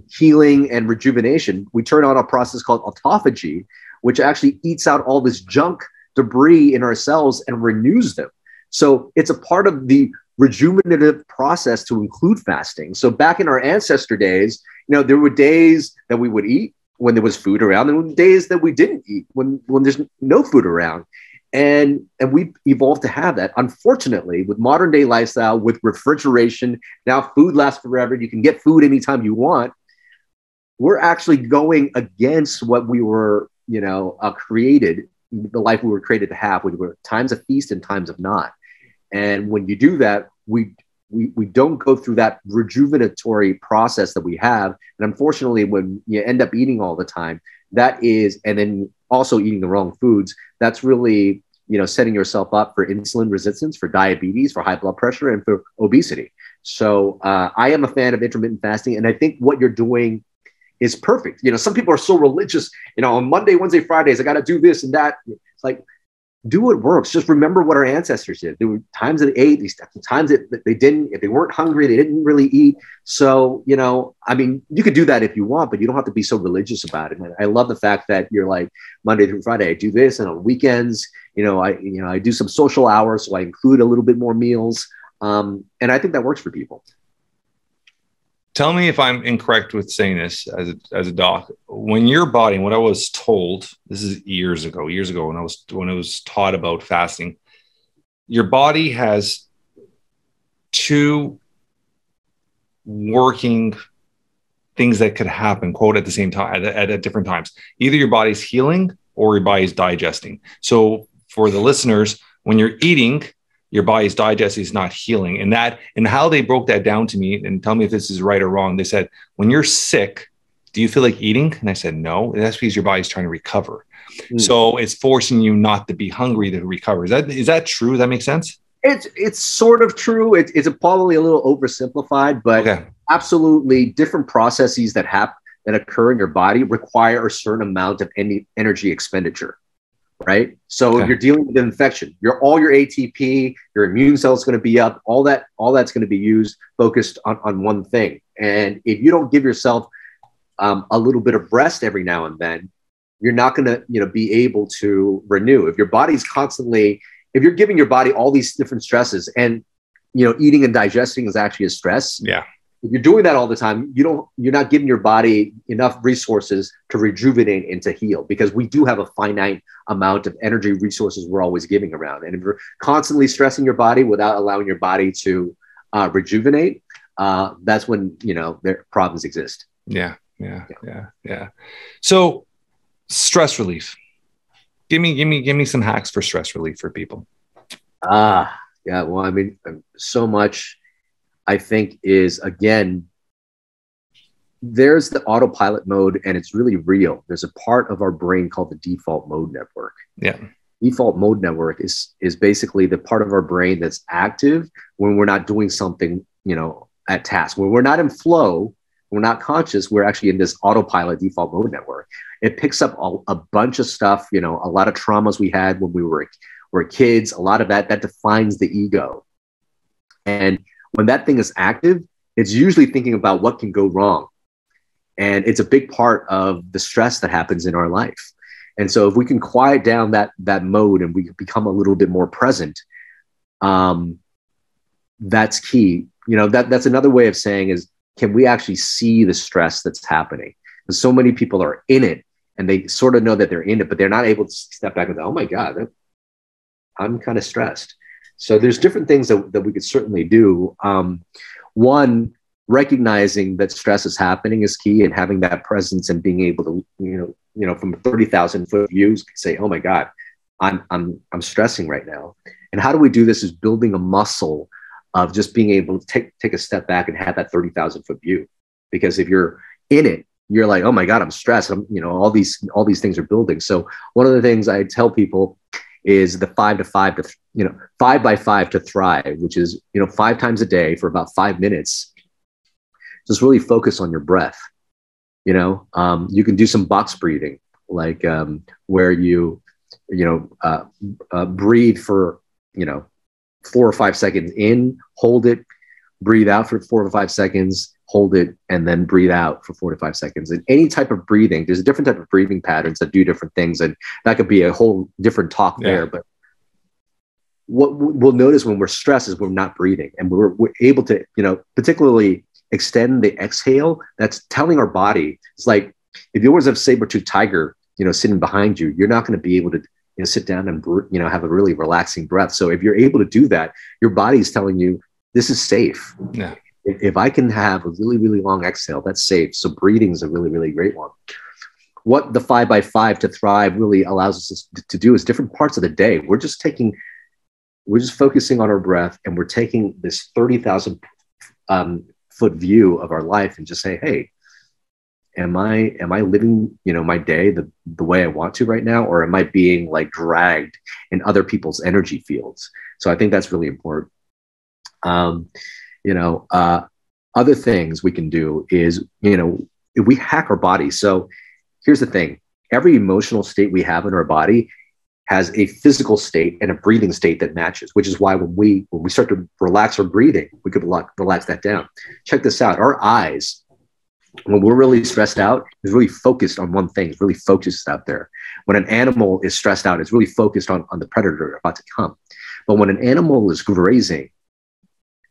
healing and rejuvenation. We turn on a process called autophagy, which actually eats out all this junk debris in our cells and renews them. So it's a part of the rejuvenative process to include fasting. So back in our ancestor days, there were days that we would eat when there was food around, and days that we didn't eat when there's no food around. And we evolved to have that. Unfortunately, with modern day lifestyle, with refrigeration, now food lasts forever. You can get food anytime you want. We're actually going against what we were, created, the life we were created to have, which were times of feast and times of not. And when you do that, we don't go through that rejuvenatory process that we have. And unfortunately, when you end up eating all the time, and then also eating the wrong foods, that's really, setting yourself up for insulin resistance, for diabetes, for high blood pressure, and for obesity. So I am a fan of intermittent fasting. And I think what you're doing is perfect. Some people are so religious, on Monday, Wednesday, Fridays, I got to do this and that. It's like, do what works. Just remember what our ancestors did. There were times that they ate, these times that they didn't. If they weren't hungry, they didn't really eat. So, you could do that if you want, but you don't have to be so religious about it. And I love the fact that you're like, Monday through Friday, I do this, and on weekends, I do some social hours, so I include a little bit more meals. And I think that works for people. Tell me if I'm incorrect with saying this as a doc. When your body, what I was told, this is years ago when I was taught about fasting, your body has two working things that could happen, quote, at the same time, at different times. Either your body's healing or your body's digesting. So for the listeners, when you're eating, your body's digesting is not healing. And how they broke that down to me, and tell me if this is right or wrong. They said, when you're sick, do you feel like eating? And I said, no, that's because your body's trying to recover. So it's forcing you not to be hungry to recover. Is that true? Does that make sense? It's sort of true. It's probably a little oversimplified, but absolutely different processes that occur in your body require a certain amount of energy expenditure. Right. So if you're dealing with an infection, all your ATP, your immune cells is going to be up, all that's going to be focused on one thing. And if you don't give yourself a little bit of rest every now and then, you're not going to, be able to renew. If your body's constantly, if you're giving your body all these different stresses, and, eating and digesting is actually a stress. Yeah. If you're doing that all the time, you're not giving your body enough resources to rejuvenate and to heal, because we do have a finite amount of energy resources we're always giving around. And if you're constantly stressing your body without allowing your body to rejuvenate, that's when, their problems exist. Yeah. So stress relief. Give me some hacks for stress relief for people. Yeah. Well, so much, I think, is, again, there's the autopilot mode, and it's really real. There's a part of our brain called the default mode network. Yeah. default mode network is basically the part of our brain that's active when we're not doing something, at task. When we're not in flow, we're not conscious, we're actually in this autopilot default mode network. It picks up a bunch of stuff, a lot of traumas we had when we were kids, a lot of that defines the ego. And when that thing is active, it's usually thinking about what can go wrong. And it's a big part of the stress that happens in our life. And so if we can quiet down that mode and we become a little bit more present, that's key. That's another way of saying is, can we actually see the stress that's happening? Because so many people are in it and they sort of know that they're in it, but they're not able to step back and go, oh my God, I'm kind of stressed. So there's different things that we could certainly do. One, recognizing that stress is happening is key, and having that presence and being able to, from a 30,000 foot view, say, oh my God, I'm stressing right now. And how do we do this is building a muscle of just being able to take a step back and have that 30,000 foot view. Because if you're in it, you're like, oh my God, I'm stressed. All these things are building. So one of the things I tell people is the 5 by 5 to thrive, which is, 5 times a day for about 5 minutes. Just really focus on your breath. You can do some box breathing, like where you breathe for, 4 or 5 seconds in, hold it, breathe out for 4 to 5 seconds, hold it, and then breathe out for 4 to 5 seconds. And any type of breathing, there's a different type of breathing patterns that do different things. And that could be a whole different talk there. But what we'll notice when we're stressed is we're not breathing, and we're able to, particularly extend the exhale. That's telling our body, it's like, if you always have saber-toothed tiger, sitting behind you, you're not going to be able to sit down and, have a really relaxing breath. So if you're able to do that, your body's telling you, this is safe. Yeah. If I can have a really, really long exhale, that's safe. So breathing is a really, really great one. What the 5 by 5 to thrive really allows us to do is different parts of the day. We're just focusing on our breath, and we're taking this 30,000 foot view of our life and just say, hey, am I living, my day the way I want to right now? Or am I being like dragged in other people's energy fields? So I think that's really important. Other things we can do is, if we hack our body. So here's the thing. Every emotional state we have in our body has a physical state and a breathing state that matches, which is why when we start to relax our breathing, we could relax that down. Check this out. Our eyes, when we're really stressed out, is really focused on one thing. It's really focused out there. When an animal is stressed out, it's really focused on the predator about to come. But when an animal is grazing,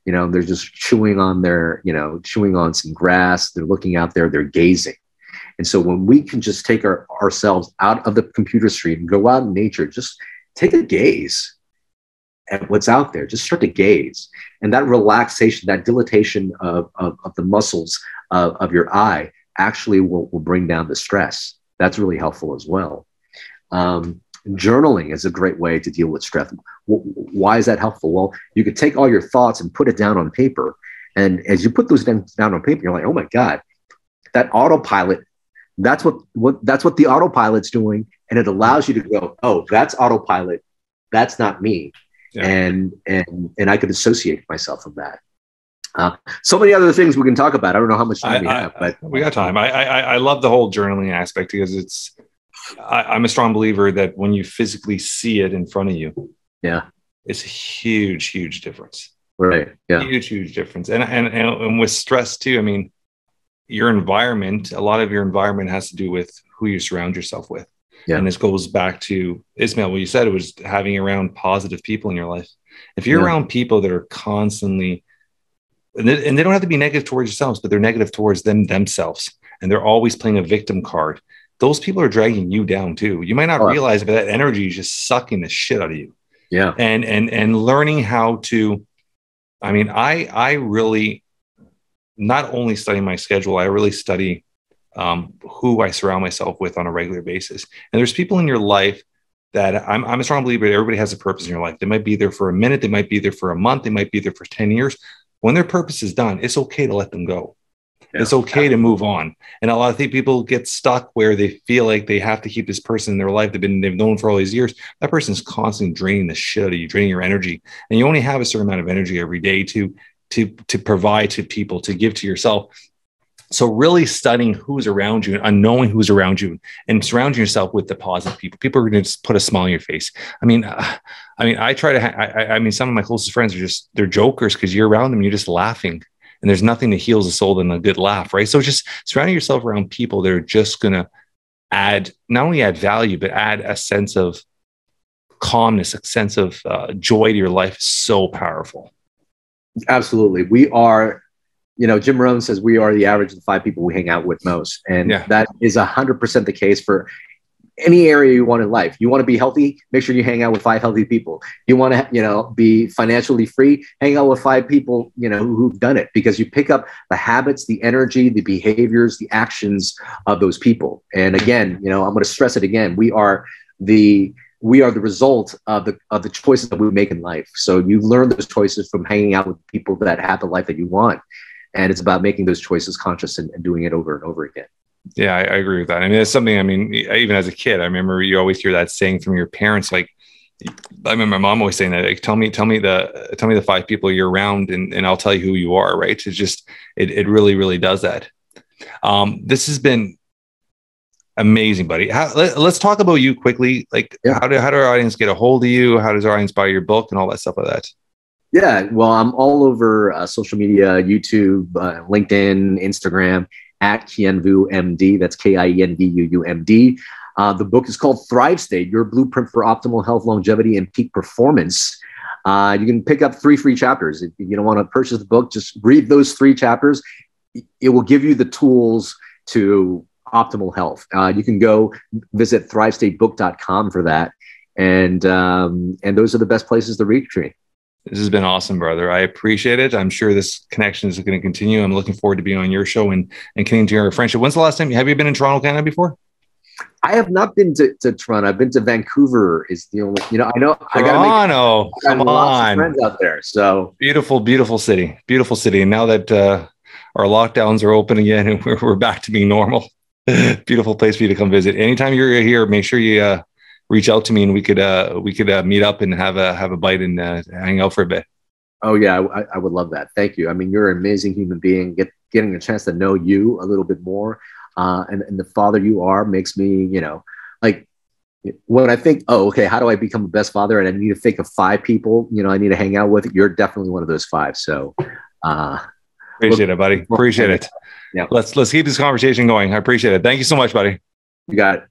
they're just chewing on some grass. They're looking out there, they're gazing. And so when we can just take ourselves out of the computer screen and go out in nature, just take a gaze at what's out there, just start to gaze. And that relaxation, that dilatation of the muscles of your eye actually will bring down the stress. That's really helpful as well. Journaling is a great way to deal with stress. Why is that helpful? Well, you could take all your thoughts and put it down on paper. And as you put those down on paper, you're like, oh my God, that autopilot, that's what the autopilot's doing. And it allows you to go, oh, that's autopilot. That's not me. Yeah. And I could associate myself with that. So many other things we can talk about. I don't know how much time we have, but we got time. I love the whole journaling aspect, because I'm a strong believer that when you physically see it in front of you, it's a huge, huge difference. Right. Yeah. Huge difference. And with stress too, I mean, your environment, a lot of your environment has to do with who you surround yourself with. Yeah. And this goes back to Ismail, what you said, it was having around positive people in your life. If you're around people that are constantly, and they don't have to be negative towards yourselves, but they're negative towards themselves, and they're always playing a victim card, those people are dragging you down too. You might not realize, but that energy is just sucking the shit out of you. Yeah. And learning how to, I mean, I really not only study my schedule, I really study who I surround myself with on a regular basis. And there's people in your life that I'm a strong believer that everybody has a purpose in your life. They might be there for a minute. They might be there for a month. They might be there for 10 years. When their purpose is done, it's okay to let them go. Yeah. It's okay to move on. And a lot of people get stuck where they feel like they have to keep this person in their life they've known for all these years. That person's constantly draining the shit out of you, draining your energy. And you only have a certain amount of energy every day to provide to people, to give to yourself. So really studying who's around you and knowing who's around you and surrounding yourself with the positive people. People are going to just put a smile on your face. I mean, I try to, some of my closest friends they're jokers because you're around them, you're just laughing, and there's nothing that heals the soul than a good laugh, right? So just surrounding yourself around people that are just going to not only add value, but add a sense of calmness, a sense of joy to your life is so powerful. Absolutely. We are, Jim Rohn says we are the average of the 5 people we hang out with most. And that is 100% the case for any area you want in life. You want to be healthy, make sure you hang out with 5 healthy people. You want to, be financially free, hang out with 5 people, who've done it, because you pick up the habits, the energy, the behaviors, the actions of those people. And again, I'm going to stress it again. We are the result of the choices that we make in life. So you learn those choices from hanging out with people that have the life that you want. And it's about making those choices conscious and doing it over and over again. Yeah, I agree with that. I mean, it's something, even as a kid, I remember you always hear that saying from your parents. Like, I remember my mom always saying that, like, tell me the 5 people you're around and I'll tell you who you are. Right. It's just, it really, really does that. This has been amazing, buddy. Let's talk about you quickly. Like, how do our audience get a hold of you? How does our audience buy your book and all that stuff like that? Yeah, well, I'm all over social media, YouTube, LinkedIn, Instagram, at Kien Vuu MD. That's KIENVUUMD. The book is called Thrive State, Your Blueprint for Optimal Health, Longevity, and Peak Performance. You can pick up 3 free chapters. If you don't want to purchase the book, just read those 3 chapters. It will give you the tools to optimal health. You can go visit thrivestatebook.com for that. And those are the best places to reach me. This has been awesome, brother. I appreciate it. I'm sure this connection is going to continue. I'm looking forward to being on your show and continuing our friendship. When's the last time? Have you been in Toronto, Canada before? I have not been to Toronto. I've been to Vancouver. Is the only, I know. Toronto, come on. Lots of friends out there. So beautiful, beautiful city. Beautiful city. And now that our lockdowns are open again and we're back to being normal, beautiful place for you to come visit. Anytime you're here, make sure you reach out to me and we could meet up and have a bite and hang out for a bit. Oh yeah, I would love that. Thank you. I mean, you're an amazing human being. Getting a chance to know you a little bit more, and the father you are makes me, like when I think, oh, okay, how do I become the best father? And I need to think of 5 people, I need to hang out with. You're definitely one of those 5. So appreciate it, buddy. Appreciate it. Yeah. Let's keep this conversation going. I appreciate it. Thank you so much, buddy. You got it.